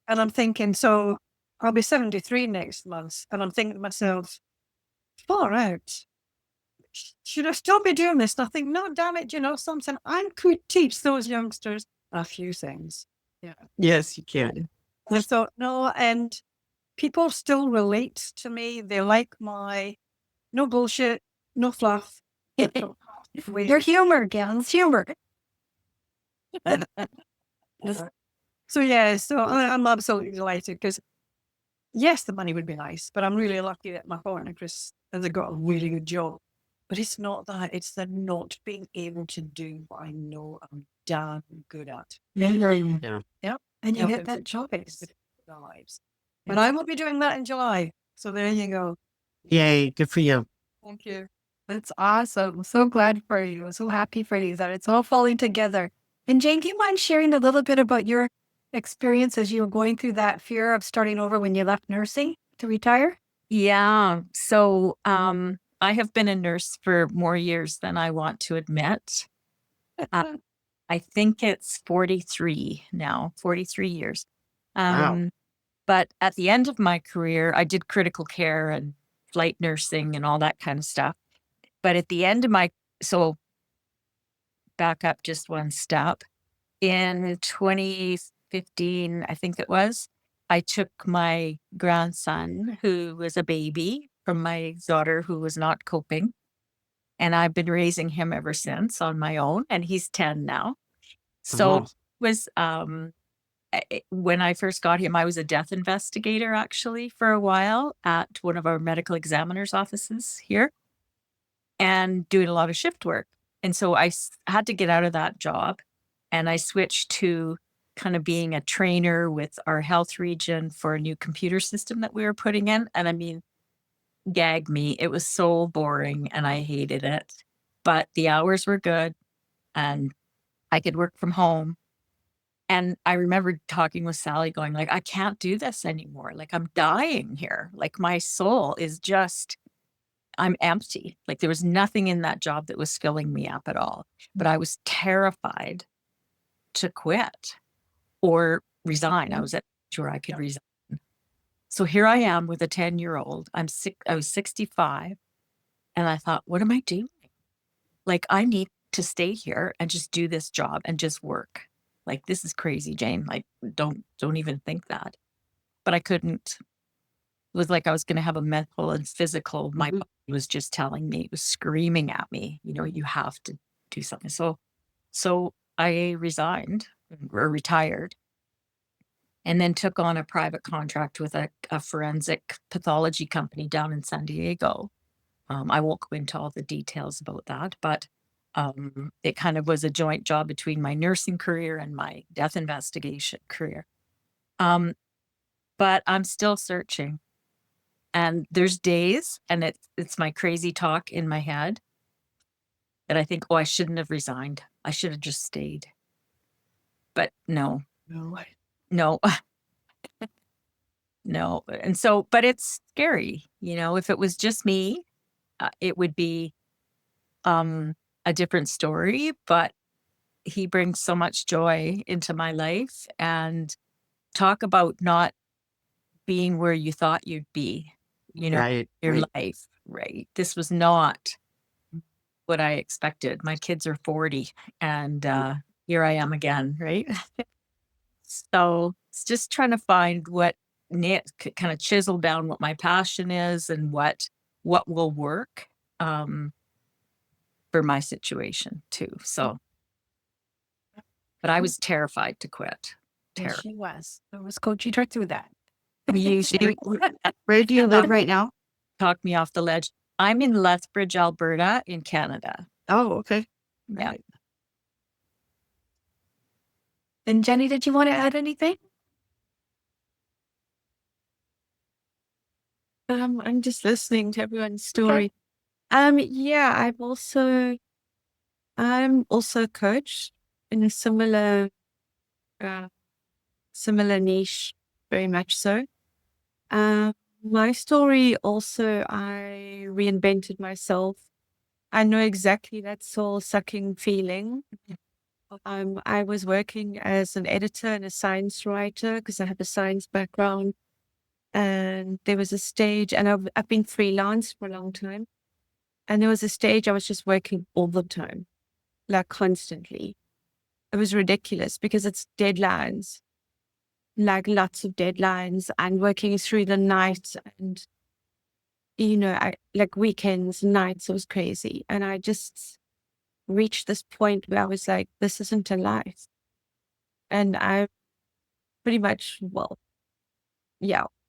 And I'm thinking, so I'll be 73 next month. And I'm thinking to myself, far out. Should I still be doing this? And I think, no, damn it, something I could teach those youngsters a few things. Yes, you can. I thought, no, and people still relate to me. They like my no bullshit, no fluff. Your humor, gals, humor. So I'm absolutely delighted because yes, the money would be nice, but I'm really lucky that my partner Chris has got a really good job. But it's not that; it's the not being able to do what I know I'm damn good at. Yeah. Yep, And you Yep. get that choice. Their lives. But I will be doing that in July. So there you go. Yay, good for you. Thank you. That's awesome. I'm so glad for you. I'm so happy for you that it's all falling together. And Jane, do you mind sharing a little bit about your experience as you were going through that fear of starting over when you left nursing to retire? Yeah. So I have been a nurse for more years than I want to admit. I think it's 43 now, 43 years. Wow. But at the end of my career, I did critical care and flight nursing and all that kind of stuff. But at the end of so back up just one step. In 2015, I think it was, I took my grandson, who was a baby, from my daughter who was not coping. And I've been raising him ever since on my own, and he's 10 now. So Oh, was when I first got him, I was a death investigator actually for a while at one of our medical examiner's offices here and doing a lot of shift work. And so I had to get out of that job and I switched to kind of being a trainer with our health region for a new computer system that we were putting in. And I mean, gag me, it was so boring and I hated it, but the hours were good and I could work from home. And I remember talking with Sally going like, I can't do this anymore. Like I'm dying here. Like my soul is just, I'm empty. Like there was nothing in that job that was filling me up at all. But I was terrified to quit or resign. I was at sure I could resign. So here I am with a 10-year-old. I was 65. And I thought, what am I doing? Like I need to stay here and just do this job and just work. Like this is crazy, Jane. Like don't even think that. But I couldn't. It was like I was going to have a mental and physical. My body was just telling me, it was screaming at me, you have to do something. So I resigned or retired and then took on a private contract with a forensic pathology company down in San Diego. I won't go into all the details about that, but it kind of was a joint job between my nursing career and my death investigation career. But I'm still searching. And there's days, and it's my crazy talk in my head that I think, oh, I shouldn't have resigned. I should have just stayed. But no, no. No. And so, but it's scary, if it was just me, it would be a different story, but he brings so much joy into my life. And talk about not being where you thought you'd be, right. your Right. life, right? This was not what I expected. My kids are 40 and here I am again, right? So it's just trying to find what kind of chisel down what my passion is and what will work for my situation too. So, but I was terrified to quit. Yes, she was. I was coaching her through that. Where do you live right now? Talk me off the ledge. I'm in Lethbridge, Alberta, in Canada. Oh, okay. Yeah. Right. And Jenny, did you want to add anything? I'm just listening to everyone's story. Yeah, I'm also a coach in a similar niche, very much so. My story also, I reinvented myself. I know exactly that soul-sucking feeling. I was working as an editor and a science writer because I have a science background. And there was a stage, and I've been freelance for a long time. And there was a stage I was just working all the time, like constantly. It was ridiculous because it's deadlines, like lots of deadlines, and working through the night and, like weekends, nights, it was crazy. And I just reached this point where I was like, this isn't a life. And I pretty much,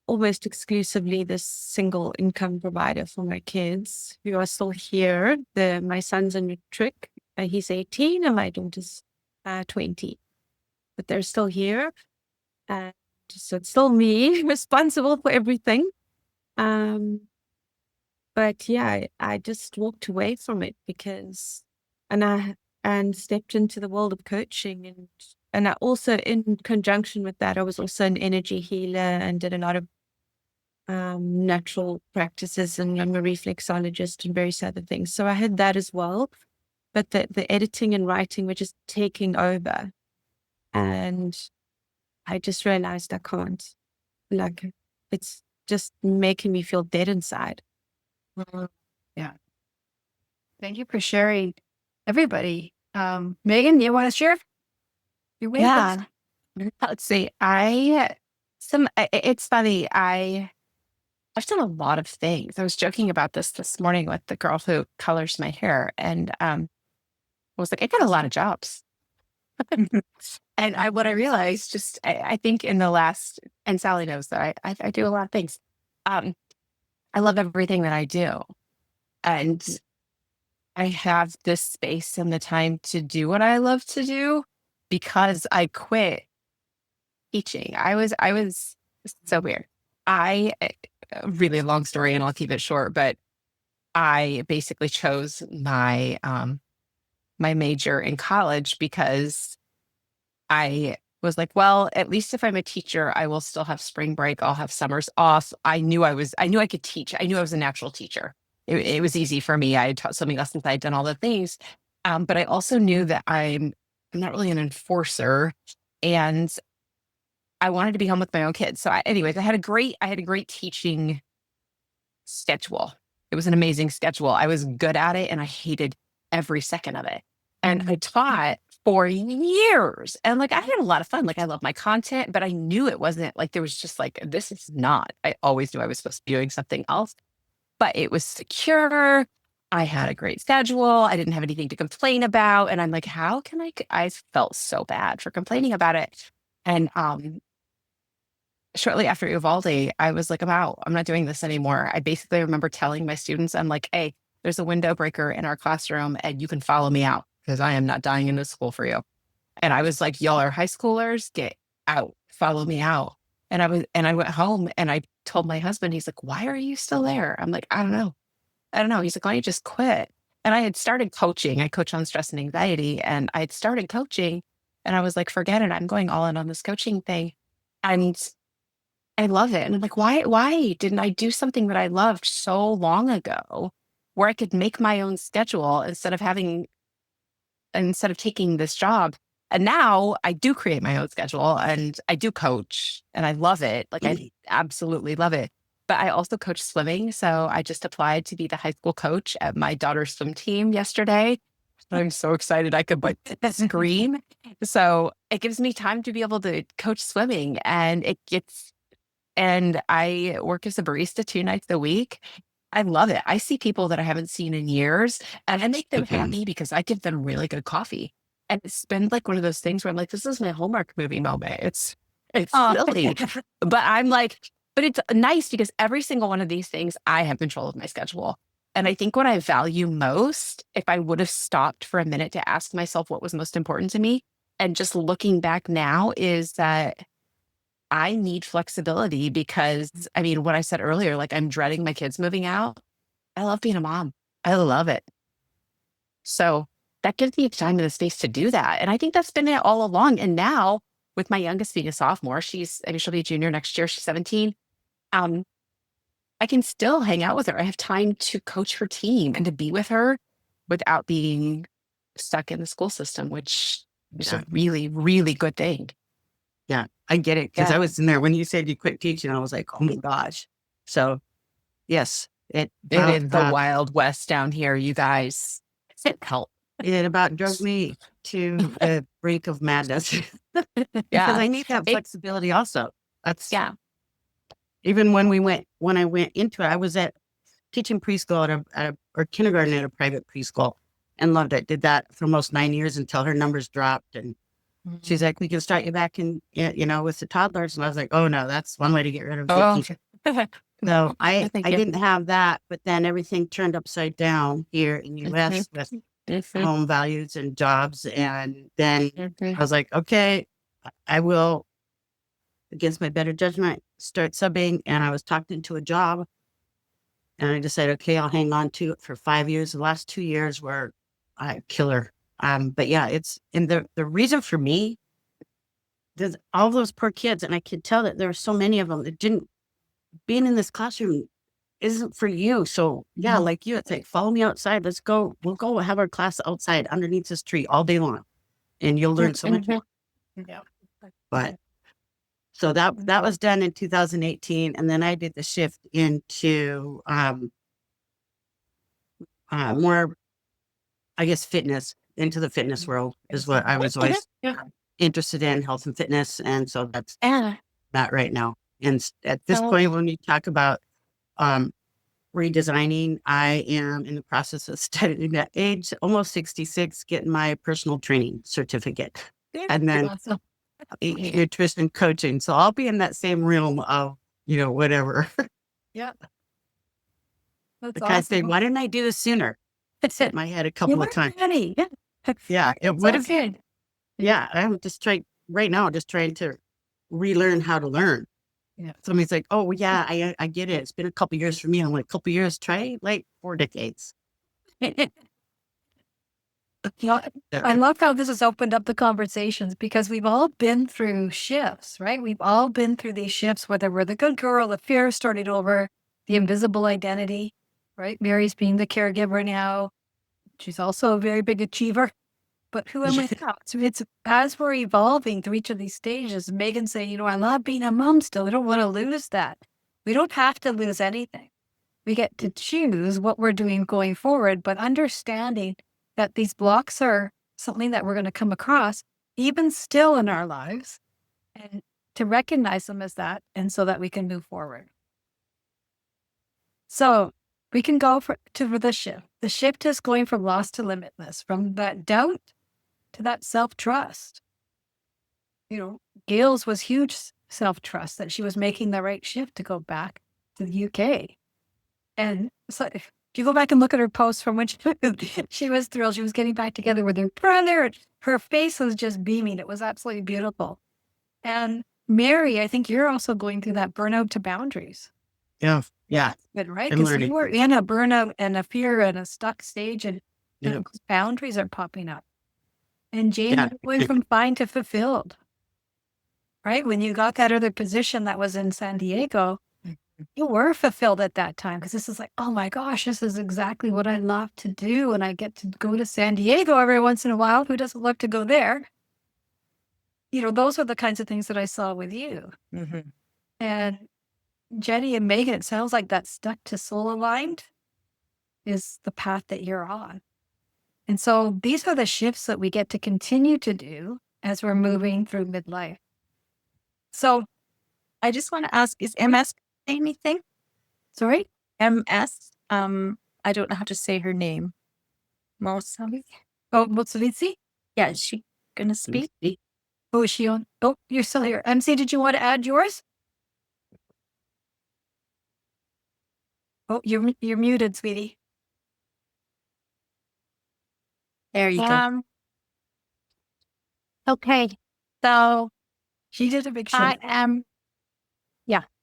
almost exclusively this single income provider for my kids who are still here. My son's a matric. He's 18 and my daughter's 20. But they're still here. So it's still me responsible for everything. But yeah, I just walked away from it and stepped into the world of coaching. And I also, in conjunction with that, I was also an energy healer and did a lot of natural practices, and I'm a reflexologist and various other things. So I had that as well. but the editing and writing were just taking over. And I just realized I can't. Like, it's just making me feel dead inside. Thank you for sharing, everybody. Megan, you want to share your way? Yeah. Let's see. It's funny. I've done a lot of things. I was joking about this morning with the girl who colors my hair, and I was like, I got a lot of jobs. And what I realized, I think in the last, and Sally knows that I do a lot of things. I love everything that I do, and I have this space and the time to do what I love to do because I quit teaching. I was it's so weird. A really long story, and I'll keep it short, but I basically chose my my major in college because I was like, well, at least if I'm a teacher, I will still have spring break. I'll have summers off. I knew I could teach. I knew I was a natural teacher. It was easy for me. I had taught swimming lessons. I had done all the things. But I also knew that I'm not really an enforcer, and I wanted to be home with my own kids. So anyways, I had a great teaching schedule. It was an amazing schedule. I was good at it and I hated every second of it. And I taught for years. And like I had a lot of fun. Like I love my content, but I knew it wasn't like there was just like, this is not. I always knew I was supposed to be doing something else, but it was secure. I had a great schedule. I didn't have anything to complain about. And I'm like, how can I felt so bad for complaining about it. And shortly after Uvalde, I was like, I'm out. I'm not doing this anymore. I basically remember telling my students, I'm like, hey, there's a window breaker in our classroom and you can follow me out because I am not dying in this school for you. And I was like, y'all are high schoolers, get out, follow me out. And I went home and I told my husband, he's like, why are you still there? I'm like, I don't know. He's like, why don't you just quit? And I had started coaching. I coach on stress and anxiety, and I had started coaching and I was like, forget it. I'm going all in on this coaching thing. And I love it. And I'm like, why didn't I do something that I loved so long ago where I could make my own schedule instead of taking this job? And now I do create my own schedule and I do coach and I love it. Like I absolutely love it. But I also coach swimming. So I just applied to be the high school coach at my daughter's swim team yesterday. I'm so excited I could like scream. So it gives me time to be able to coach swimming, and I work as a barista 2 nights a week. I love it. I see people that I haven't seen in years and I make them happy because I give them really good coffee. And it's been like one of those things where I'm like, this is my Hallmark movie moment. It's silly. But I'm like, but it's nice because every single one of these things, I have control of my schedule. And I think what I value most, if I would have stopped for a minute to ask myself what was most important to me, and just looking back now, is that I need flexibility because I mean, what I said earlier, like I'm dreading my kids moving out. I love being a mom. I love it. So that gives me the time and the space to do that. And I think that's been it all along. And now with my youngest being a sophomore, she'll be a junior next year. She's 17. I can still hang out with her. I have time to coach her team and to be with her without being stuck in the school system, which is a really, really good thing. Yeah, I get it. Because I was in there when you said you quit teaching, I was like, oh my gosh. So yes, It is the Wild West down here, you guys. It helped. It about drove me to the brink of madness. Because I need that flexibility also. That's even when I went into it, I was teaching preschool or kindergarten at a private preschool and loved it. Did that for almost 9 years until her numbers dropped. And she's like, we can start you back in, with the toddlers. And I was like, oh no, that's one way to get rid of teaching. So I didn't have that, but then everything turned upside down here in the US with home values and jobs. And then I was like, okay, I will, against my better judgment, start subbing. And I was talked into a job and I decided, okay, I'll hang on to it for 5 years. The last 2 years were killer. But yeah, it's, and the reason for me, there's all those poor kids. And I could tell that there were so many of them that didn't, being in this classroom isn't for you. So yeah, like you, it's like, follow me outside. Let's go. We'll go have our class outside underneath this tree all day long. And you'll learn so much more. Yeah. But so that was done in 2018. And then I did the shift into more, I guess, fitness, into the fitness world is what I was always interested in, health and fitness. And so that's that right now. And at this point, when you talk about redesigning, I am in the process of studying at age almost 66, getting my personal training certificate. And then Awesome. nutrition coaching. So I'll be in that same realm of, whatever. Yeah. That's The guy saying, awesome. why didn't I do this sooner? It's hit my head a You couple were of times. ready. Yeah. Yeah, it It's would all have. good. Yeah, I'm just trying right now, just trying to relearn how to learn. Yeah. Somebody's like, oh, well, yeah, I get it. It's been a couple years for me. I'm like, a couple years, try like 4 decades. I love how this has opened up the conversations because we've all been through shifts, right? We've all been through these shifts, whether we're the good girl, the fear started over, the invisible identity, right? Mary's being the caregiver now. She's also a very big achiever. But who am I now? So it's as we're evolving through each of these stages, Megan saying, I love being a mom still. I don't want to lose that. We don't have to lose anything. We get to choose what we're doing going forward, but understanding that these blocks are something that we're going to come across even still in our lives, and to recognize them as that, and so that we can move forward. So we can go to the shift. The shift is going from loss to limitless, from that doubt to that self-trust. Gail's was huge self-trust that she was making the right shift to go back to the UK. And so if you go back and look at her posts from when she was thrilled, she was getting back together with her brother, and her face was just beaming. It was absolutely beautiful. And Mary, I think you're also going through that burnout to boundaries. Yeah. Yeah. Good, right? I'm Because learning. you were in a burnout and a fear and a stuck stage, and Yeah. boundaries are popping up. And Jane, Yeah. you're going from fine to fulfilled, right? When you got that other position that was in San Diego, you were fulfilled at that time because this is like, oh my gosh, this is exactly what I love to do. And I get to go to San Diego every once in a while. Who doesn't love to go there? Those are the kinds of things that I saw with you. Mm-hmm. And Jenny and Megan, it sounds like that stuck to soul aligned is the path that you're on. And so these are the shifts that we get to continue to do as we're moving through midlife. So I just want to ask, is MS anything? sorry? MS? I don't know how to say her name. Mosali? Oh, Motsuvitsi? Yeah, is she gonna speak? Oh, is she on? Oh, you're still here. MC, did you want to add yours? Oh, you're muted, sweetie. There you go. Okay, so She did a big shift.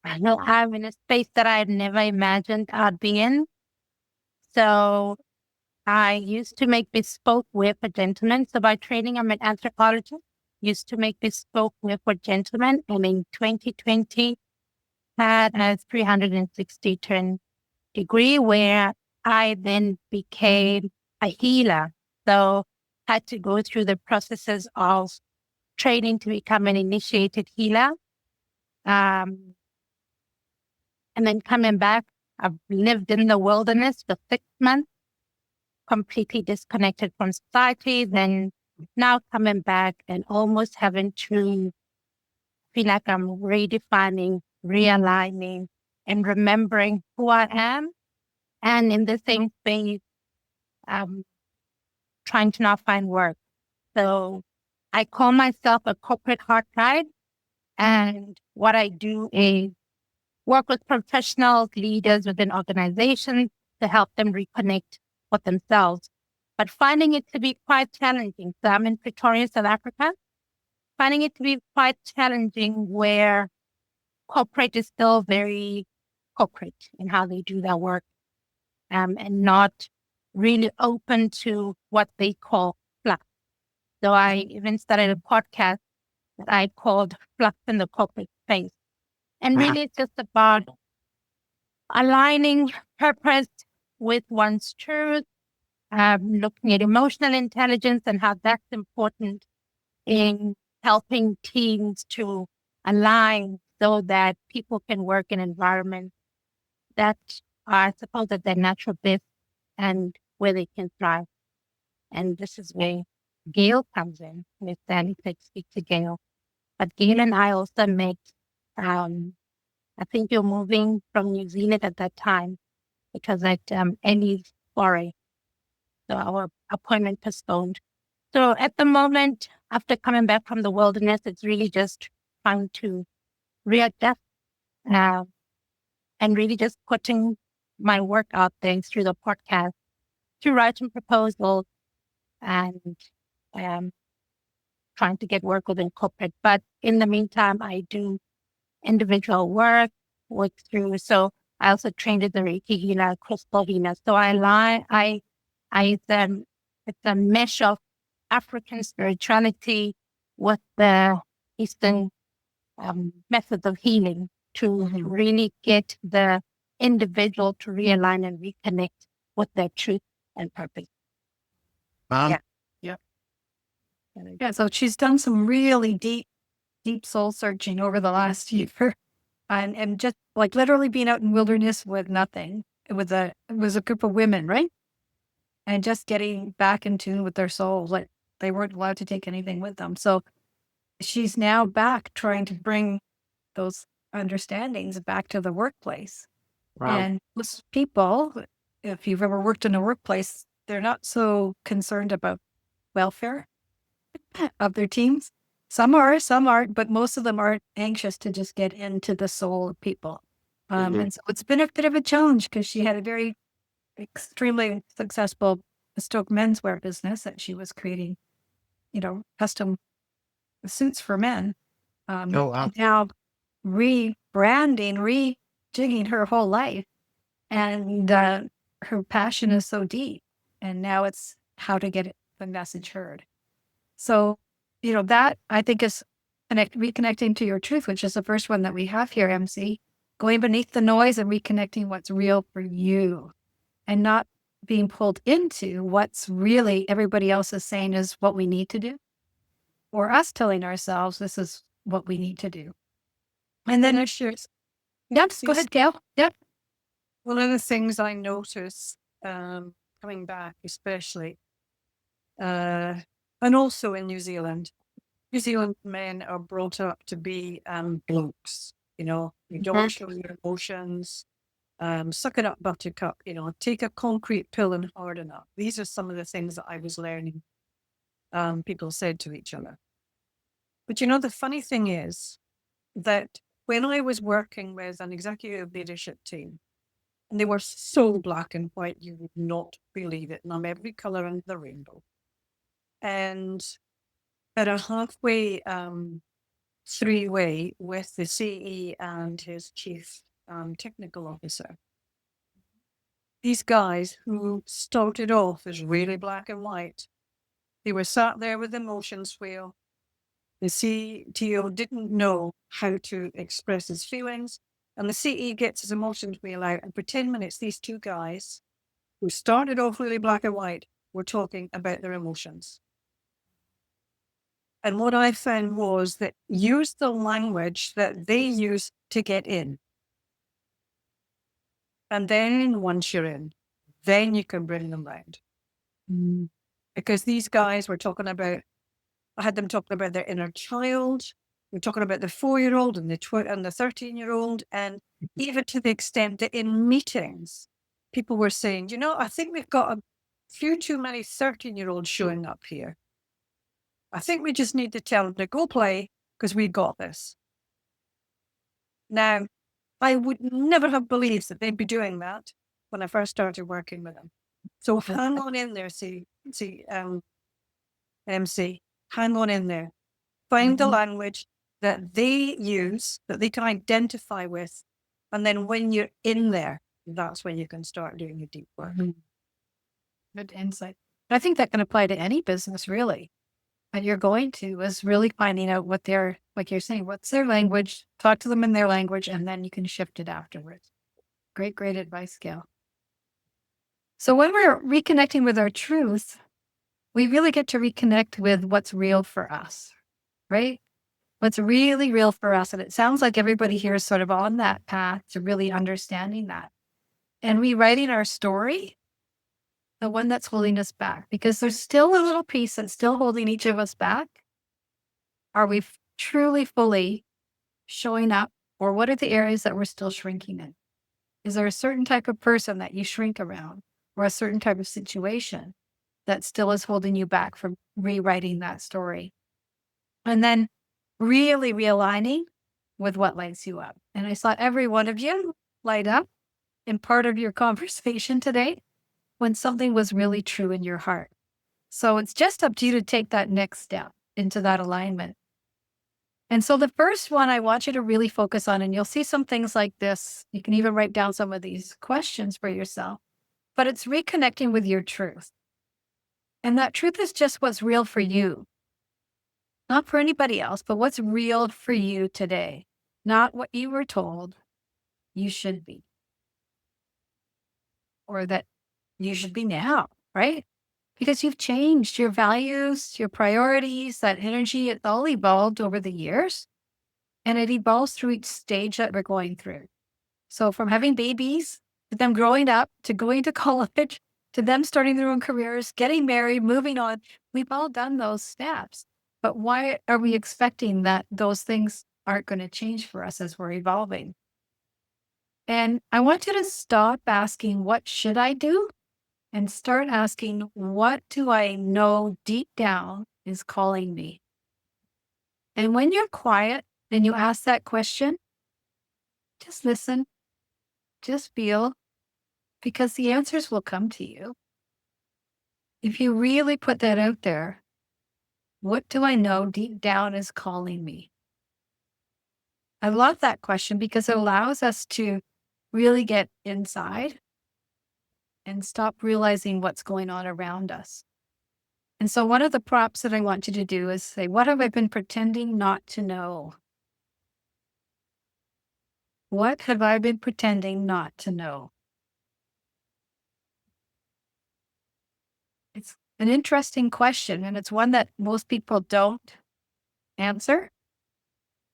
I know I'm in a space that I had never imagined I'd be in. So I used to make bespoke wear for gentlemen. So by training, I'm an anthropologist. Used to make bespoke wear for gentlemen, and in 2020 had a 360 turn degree where I then became a healer. So had to go through the processes of training to become an initiated healer. And then coming back, I've lived in the wilderness for 6 months, completely disconnected from society. Then now coming back and almost having to feel like I'm redefining, realigning, and remembering who I am. And in the same space, trying to now find work. So I call myself a corporate heart guide. And what I do is work with professionals, leaders within organizations to help them reconnect with themselves. But finding it to be quite challenging. So I'm in Pretoria, South Africa. Finding it to be quite challenging where corporate is still very corporate in how they do their work, and not really open to what they call fluff. So I even started a podcast that I called Fluff in the Corporate Space. And really it's just about aligning purpose with one's truth, looking at emotional intelligence and how that's important in helping teams to align so that people can work in environments that are supposed at their natural best and where they can thrive. And this is where Gail comes in. Miss Sally said speak to Gail. But Gail and I also met, I think you're moving from New Zealand at that time. It was at Ellie's Quarry. So our appointment postponed. So at the moment, after coming back from the wilderness, it's really just trying to readjust and really just putting my work out there through the podcast to writing proposals and trying to get work within corporate. But in the meantime, I do individual work through. So I also trained as a Reiki healer, crystal healer. So it's a mesh of African spirituality with the Eastern methods of healing to really get the individual to realign and reconnect with their truth and purpose. Wow. Yeah, so she's done some really deep soul searching over the last year, and just like literally being out in wilderness with nothing. It was a group of women, right? And just getting back in tune with their souls. Like they weren't allowed to take anything with them. So she's now back trying to bring those understandings back to the workplace. Wow. And most people, if you've ever worked in a workplace, they're not so concerned about welfare of their teams. Some aren't, but most of them are anxious to just get into the soul of people. And so it's been a bit of a challenge because she had a very extremely successful bespoke menswear business that she was creating, custom suits for men. Oh, wow. Now rebranding, rejigging her whole life. And her passion is so deep. And now it's how to get the message heard. So, that I think is reconnecting to your truth, which is the first one that we have here, MC. Going beneath the noise and reconnecting what's real for you and not being pulled into what's really everybody else is saying is what we need to do, or us telling ourselves this is what we need to do. And then Yep, go ahead, Gail. Yep. One of the things I notice coming back, especially, and also in New Zealand men are brought up to be blokes. You don't show your emotions. Suck it up, buttercup. Take a concrete pill and harden up. These are some of the things that I was learning. People said to each other. But the funny thing is that when I was working with an executive leadership team, and they were so black and white, you would not believe it. And I'm every color under the rainbow. And at a halfway three-way with the CE and his chief technical officer, these guys who started off as really black and white, they were sat there with the emotions wheel. The CTO didn't know how to express his feelings. And the CE gets his emotions wheel out. And for 10 minutes, these two guys who started off really black and white were talking about their emotions. And what I found was that use the language that they use to get in. And then once you're in, then you can bring them round. Because these guys were talking about, I had them talking about their inner child. We're talking about the 4-year-old and the 13-year-old. And even to the extent that in meetings, people were saying, I think we've got a few too many 13-year-olds showing up here. I think we just need to tell them to go play because we got this. Now, I would never have believed that they'd be doing that when I first started working with them. So hang on in there, MC. Hang on in there. Find the language that they use, that they can identify with. And then when you're in there, that's when you can start doing your deep work. Good insight. I think that can apply to any business, really. And you're going to is really finding out what like you're saying, what's their language, talk to them in their language, and then you can shift it afterwards. Great, great advice, Gail. So when we're reconnecting with our truth, we really get to reconnect with what's real for us, right? What's really real for us. And it sounds like everybody here is sort of on that path to really understanding that and rewriting our story, the one that's holding us back, because there's still a little piece that's still holding each of us back. Are we truly fully showing up, or what are the areas that we're still shrinking in? Is there a certain type of person that you shrink around, or a certain type of situation that still is holding you back from rewriting that story? And then really realigning with what lights you up. And I saw every one of you light up in part of your conversation today when something was really true in your heart. So it's just up to you to take that next step into that alignment. And so the first one I want you to really focus on, and you'll see some things like this. You can even write down some of these questions for yourself, but it's reconnecting with your truth. And that truth is just what's real for you, not for anybody else, but what's real for you today, not what you were told you should be, or that you should be now, right? Because you've changed your values, your priorities, that energy, it's all evolved over the years. And it evolves through each stage that we're going through. So from having babies, to them growing up, to going to college, to them starting their own careers, getting married, moving on, we've all done those steps. But why are we expecting that those things aren't going to change for us as we're evolving? And I want you to stop asking, what should I do? And start asking, what do I know deep down is calling me? And when you're quiet and you ask that question, just listen, just feel, because the answers will come to you. If you really put that out there, what do I know deep down is calling me? I love that question because it allows us to really get inside and stop realizing what's going on around us. And so one of the prompts that I want you to do is say, what have I been pretending not to know? What have I been pretending not to know? It's an interesting question, and it's one that most people don't answer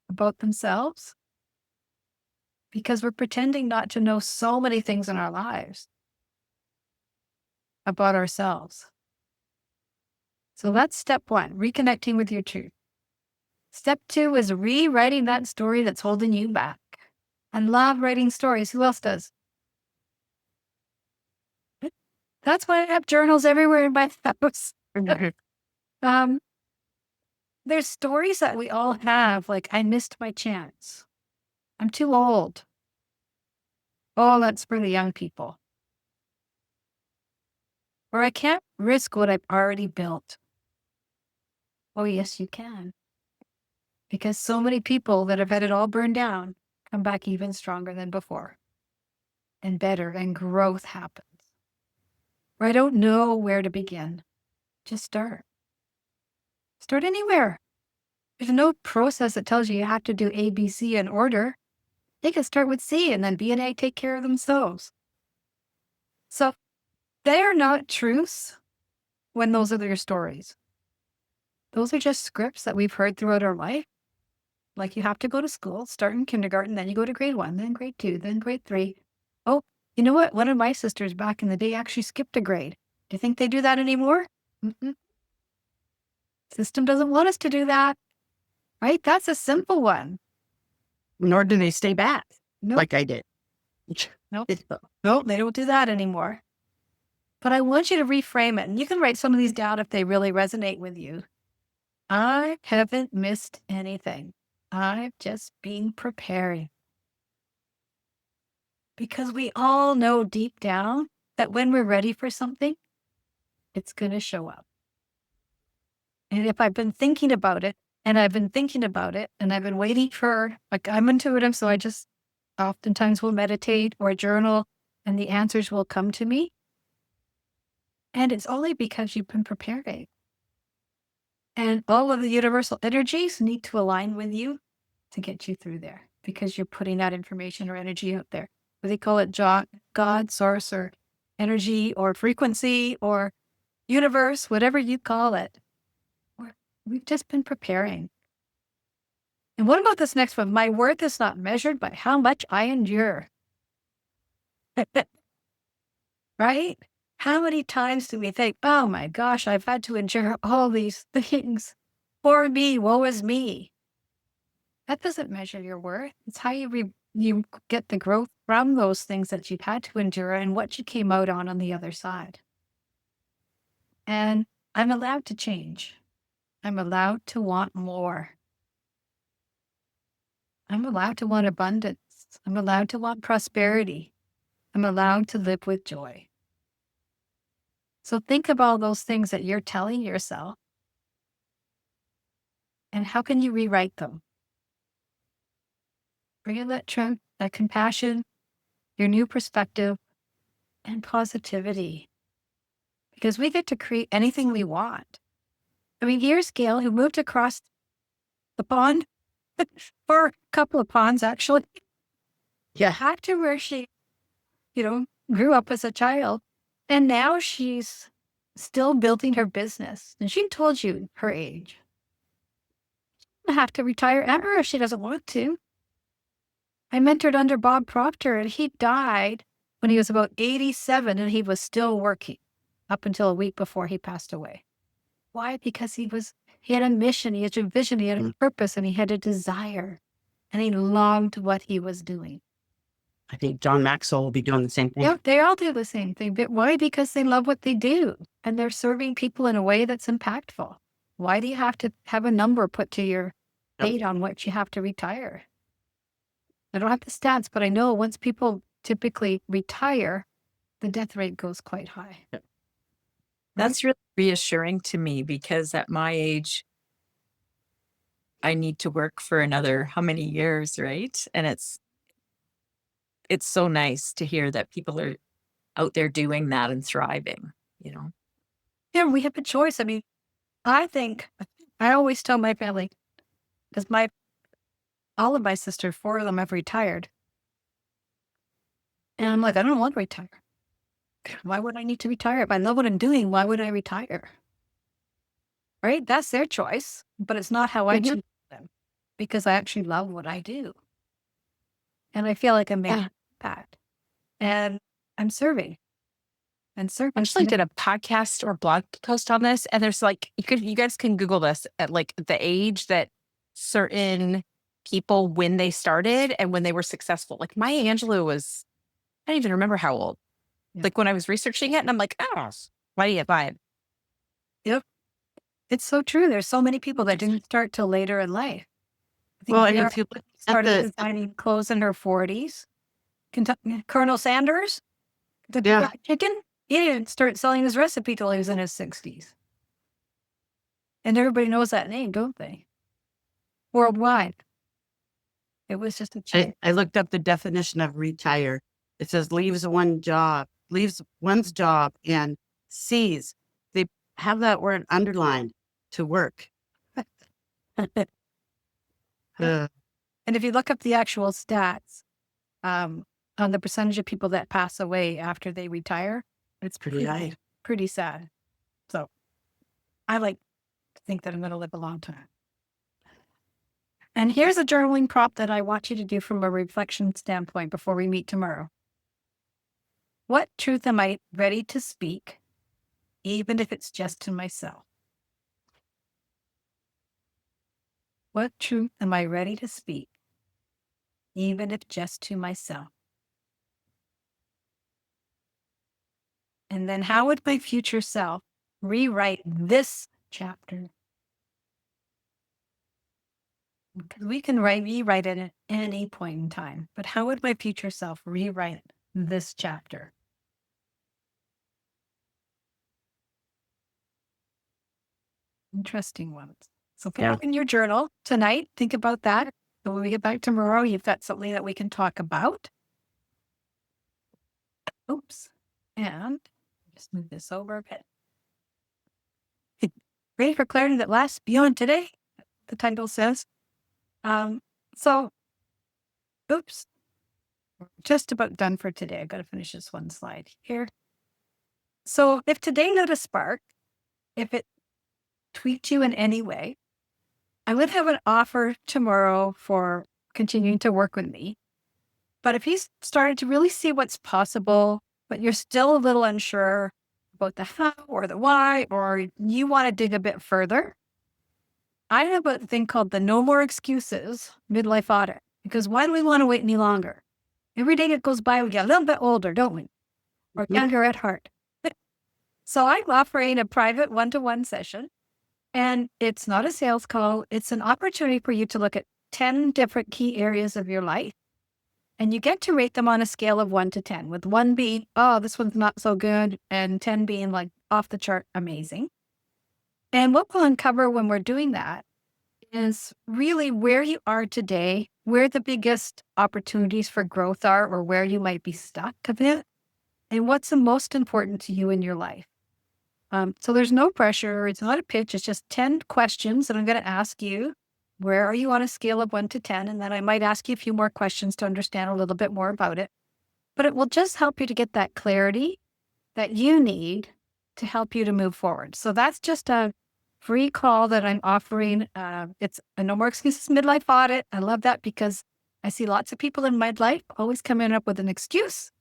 about themselves because we're pretending not to know so many things in our lives about ourselves. So that's step one, reconnecting with your truth. Step two is rewriting that story that's holding you back. I love writing stories. Who else does? That's why I have journals everywhere in my house. There's stories that we all have, like, I missed my chance. I'm too old. Oh, that's for the young people. Or I can't risk what I've already built. Oh, yes, you can. Because so many people that have had it all burned down come back even stronger than before. And better, and growth happens. Or I don't know where to begin. Just start. Start anywhere. There's no process that tells you have to do A, B, C in order. They can start with C and then B and A take care of themselves. So they are not truths when those are your stories. Those are just scripts that we've heard throughout our life. Like you have to go to school, start in kindergarten, then you go to grade 1, then grade 2, then grade 3. Oh, you know what? One of my sisters back in the day actually skipped a grade. Do you think they do that anymore? Mm-mm. System doesn't want us to do that, right? That's a simple one. Nor do they stay back Nope. like I did. Nope. Nope, they don't do that anymore. But I want you to reframe it. And you can write some of these down if they really resonate with you. I haven't missed anything. I've just been preparing. Because we all know deep down that when we're ready for something, it's going to show up. And if I've been thinking about it, and I've been thinking about it, and I've been waiting for, like, I'm intuitive, so I just oftentimes will meditate or journal, and the answers will come to me. And it's only because you've been preparing. And all of the universal energies need to align with you to get you through there because you're putting that information or energy out there. what do they call it? God, source, or energy, or frequency, or universe, whatever you call it. We've just been preparing. And what about this next one? My worth is not measured by how much I endure. Right? How many times do we think, oh my gosh, I've had to endure all these things. Poor me, woe is me. That doesn't measure your worth. It's how you get the growth from those things that you've had to endure and what you came out on the other side. And I'm allowed to change. I'm allowed to want more. I'm allowed to want abundance. I'm allowed to want prosperity. I'm allowed to live with joy. So think of all those things that you're telling yourself, and how can you rewrite them? Bring in that truth, that compassion, your new perspective, and positivity. Because we get to create anything we want. I mean, here's Gail, who moved across the pond, or a couple of ponds actually, back to where she, grew up as a child. And now she's still building her business. And she told you her age. She doesn't have to retire ever if she doesn't want to. I mentored under Bob Proctor, and he died when he was about 87, and he was still working up until a week before he passed away. Why? Because he had a mission, he had a vision, he had a purpose, and he had a desire, and he loved what he was doing. I think John Maxwell will be doing the same thing. Yeah, they all do the same thing. But why? Because they love what they do, and they're serving people in a way that's impactful. Why do you have to have a number put to your date on what you have to retire? I don't have the stats, but I know once people typically retire, the death rate goes quite high. That's really reassuring to me, because at my age, I need to work for another how many years, right? And it's so nice to hear that people are out there doing that and thriving, Yeah, we have a choice. I mean, I always tell my family, because all of my sisters, 4 of them have retired. And I'm like, I don't want to retire. Why would I need to retire? If I love what I'm doing, why would I retire? Right? That's their choice, but it's not how I choose them, because I actually love what I do. And I feel like I'm making an impact. And I'm serving. And serving. I actually did a podcast or blog post on this, and there's you guys can Google this at the age that certain people, when they started and when they were successful. Like Maya Angelou was, I don't even remember how old. Yeah. Like when I was researching it, and I'm like, oh, why do you buy it? Yep. It's so true. There's so many people that didn't start till later in life. I think Well, and if you look at started designing clothes in her 40s. Colonel Sanders, the fried chicken, he didn't start selling his recipe till he was in his 60s. And everybody knows that name, don't they? Worldwide. It was just a change. I looked up the definition of retire. It says leaves one's job, and cease. They have that word underlined, to work. And if you look up the actual stats on the percentage of people that pass away after they retire, it's Pretty high. pretty sad. So I like to think that I'm going to live a long time. And here's a journaling prompt that I want you to do from a reflection standpoint before we meet tomorrow. What truth am I ready to speak, even if it's just to myself? What truth am I ready to speak, even if just to myself? And then how would my future self rewrite this chapter? Because we can rewrite it at any point in time. But how would my future self rewrite this chapter? Interesting ones. So put it in your journal tonight. Think about that. So when we get back tomorrow, you've got something that we can talk about. Oops. And just move this over a bit. Ready for clarity that lasts beyond today, the title says. Oops. We're just about done for today. I got to finish this one slide here. So if today lit a spark, if it tweaked you in any way, I would have an offer tomorrow for continuing to work with me. But if he's started to really see what's possible, but you're still a little unsure about the how or the why, or you want to dig a bit further, I have a thing called the No More Excuses Midlife Audit. Because why do we want to wait any longer? Every day that goes by, we get a little bit older, don't we? Or younger at heart. So I'm offering a private one-to-one session. And it's not a sales call. It's an opportunity for you to look at 10 different key areas of your life. And you get to rate them on a scale of 1 to 10, with 1 being, oh, this one's not so good, and 10 being like off the chart amazing. And what we'll uncover when we're doing that is really where you are today, where the biggest opportunities for growth are, or where you might be stuck a bit, and what's the most important to you in your life. So there's no pressure. It's not a pitch. It's just 10 questions that I'm going to ask you. Where are you on a scale of 1 to 10? And then I might ask you a few more questions to understand a little bit more about it. But it will just help you to get that clarity that you need to help you to move forward. So that's just a free call that I'm offering. It's a No More Excuses Midlife Audit. I love that because I see lots of people in midlife always coming up with an excuse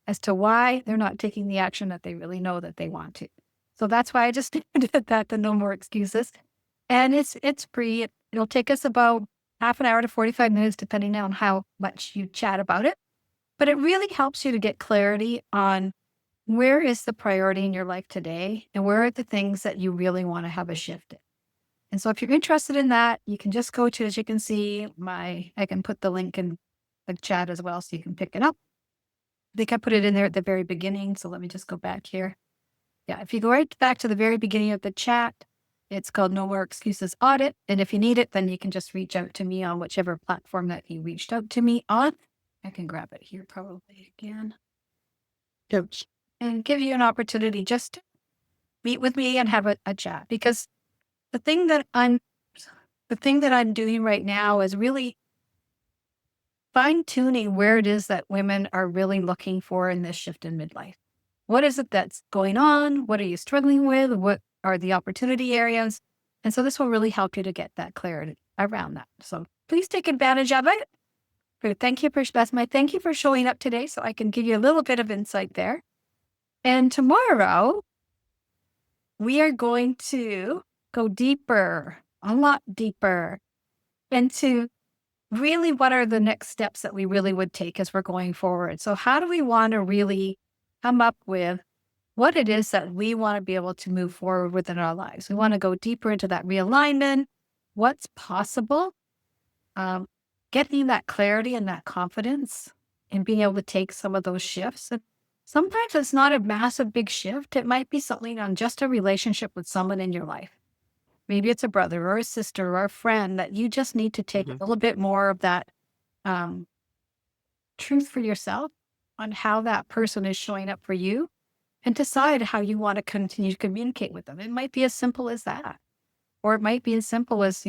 as to why they're not taking the action that they really know that they want to. So that's why I just did that, the No More Excuses. And it's free. It'll take us about half an hour to 45 minutes, depending on how much you chat about it. But it really helps you to get clarity on where is the priority in your life today and where are the things that you really want to have a shift in. And so if you're interested in that, you can just go to, as you can see, I can put the link in the chat as well so you can pick it up. I think I put it in there at the very beginning. So let me just go back here. Yeah, if you go right back to the very beginning of the chat, it's called No More Excuses Audit. And if you need it, then you can just reach out to me on whichever platform that you reached out to me on. I can grab it here probably again. And give you an opportunity just to meet with me and have a chat. Because the thing that I'm doing right now is really fine-tuning where it is that women are really looking for in this shift in midlife. What is it that's going on? What are you struggling with? What are the opportunity areas? And so this will really help you to get that clarity around that. So please take advantage of it. Thank you for showing up today so I can give you a little bit of insight there. And tomorrow, we are going to go deeper, a lot deeper, into really what are the next steps that we really would take as we're going forward. So how do we want to really come up with what it is that we want to be able to move forward within our lives? We want to go deeper into that realignment, what's possible, getting that clarity and that confidence and being able to take some of those shifts. And sometimes it's not a massive big shift. It might be something on just a relationship with someone in your life. Maybe it's a brother or a sister or a friend that you just need to take a little bit more of that truth for yourself on how that person is showing up for you and decide how you want to continue to communicate with them. It might be as simple as that. Or it might be as simple as,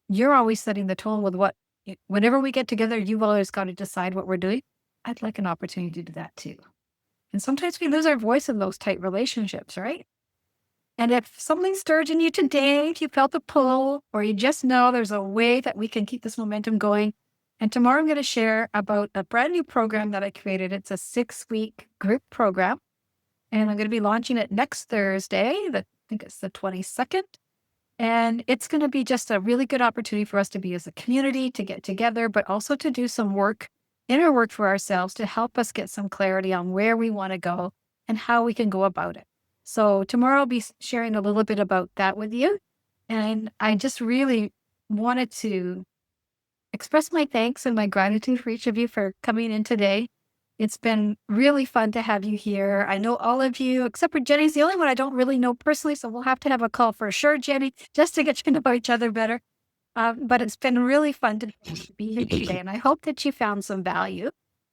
you're always setting the tone with whenever we get together, you've always got to decide what we're doing. I'd like an opportunity to do that too. And sometimes we lose our voice in those tight relationships, right? And if something stirred in you today, if you felt the pull, or you just know there's a way that we can keep this momentum going. And tomorrow I'm going to share about a brand new program that I created. It's a 6-week group program. And I'm going to be launching it next Thursday. I think it's the 22nd. And it's going to be just a really good opportunity for us to be as a community, to get together, but also to do some inner work for ourselves to help us get some clarity on where we want to go and how we can go about it. So tomorrow I'll be sharing a little bit about that with you. And I just really wanted to express my thanks and my gratitude for each of you for coming in today. It's been really fun to have you here. I know all of you, except for Jenny's the only one I don't really know personally, so we'll have to have a call for sure, Jenny, just to get to know each other better. But it's been really fun to be here today, and I hope that you found some value.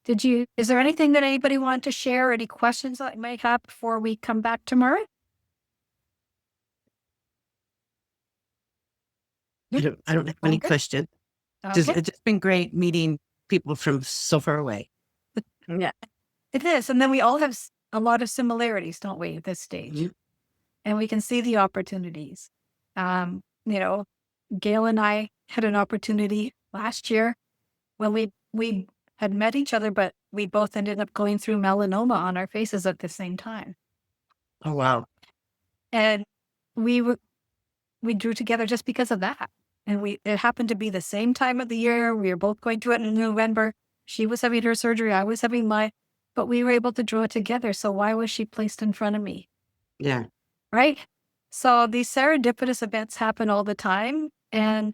Is there anything that anybody wanted to share, or any questions that you might have before we come back tomorrow? I don't have any Okay. question. Okay. It's just been great meeting people from so far away. Yeah. It is. And then we all have a lot of similarities, don't we, at this stage? Mhm. And we can see the opportunities. You know, Gail and I had an opportunity last year when we had met each other, but we both ended up going through melanoma on our faces at the same time. Oh, wow. And we drew together just because of that. And it happened to be the same time of the year. We were both going to it in November. She was having her surgery. I was having mine, but we were able to draw it together. So why was she placed in front of me? Yeah. Right? So these serendipitous events happen all the time. And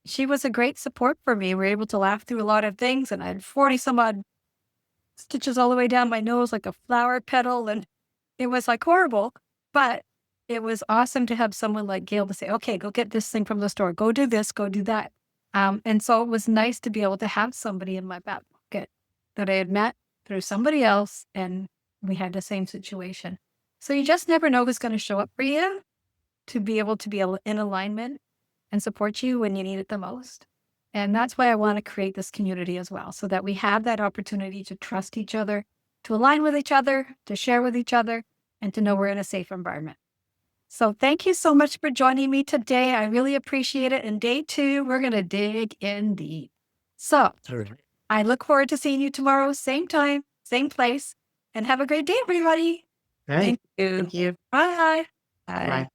she was a great support for me. We were able to laugh through a lot of things. And I had 40 some odd stitches all the way down my nose like a flower petal. And it was like horrible. But it was awesome to have someone like Gail to say, okay, go get this thing from the store. Go do this, go do that. And so it was nice to be able to have somebody in my back pocket that I had met through somebody else. And we had the same situation. So you just never know who's going to show up for you to be able to be in alignment and support you when you need it the most. And that's why I want to create this community as well, so that we have that opportunity to trust each other, to align with each other, to share with each other, and to know we're in a safe environment. So thank you so much for joining me today. I really appreciate it. And day 2, we're going to dig in deep. So All right. I look forward to seeing you tomorrow, same time, same place, and have a great day, everybody. All right. Thank you. Thank you. Bye. Bye. Bye.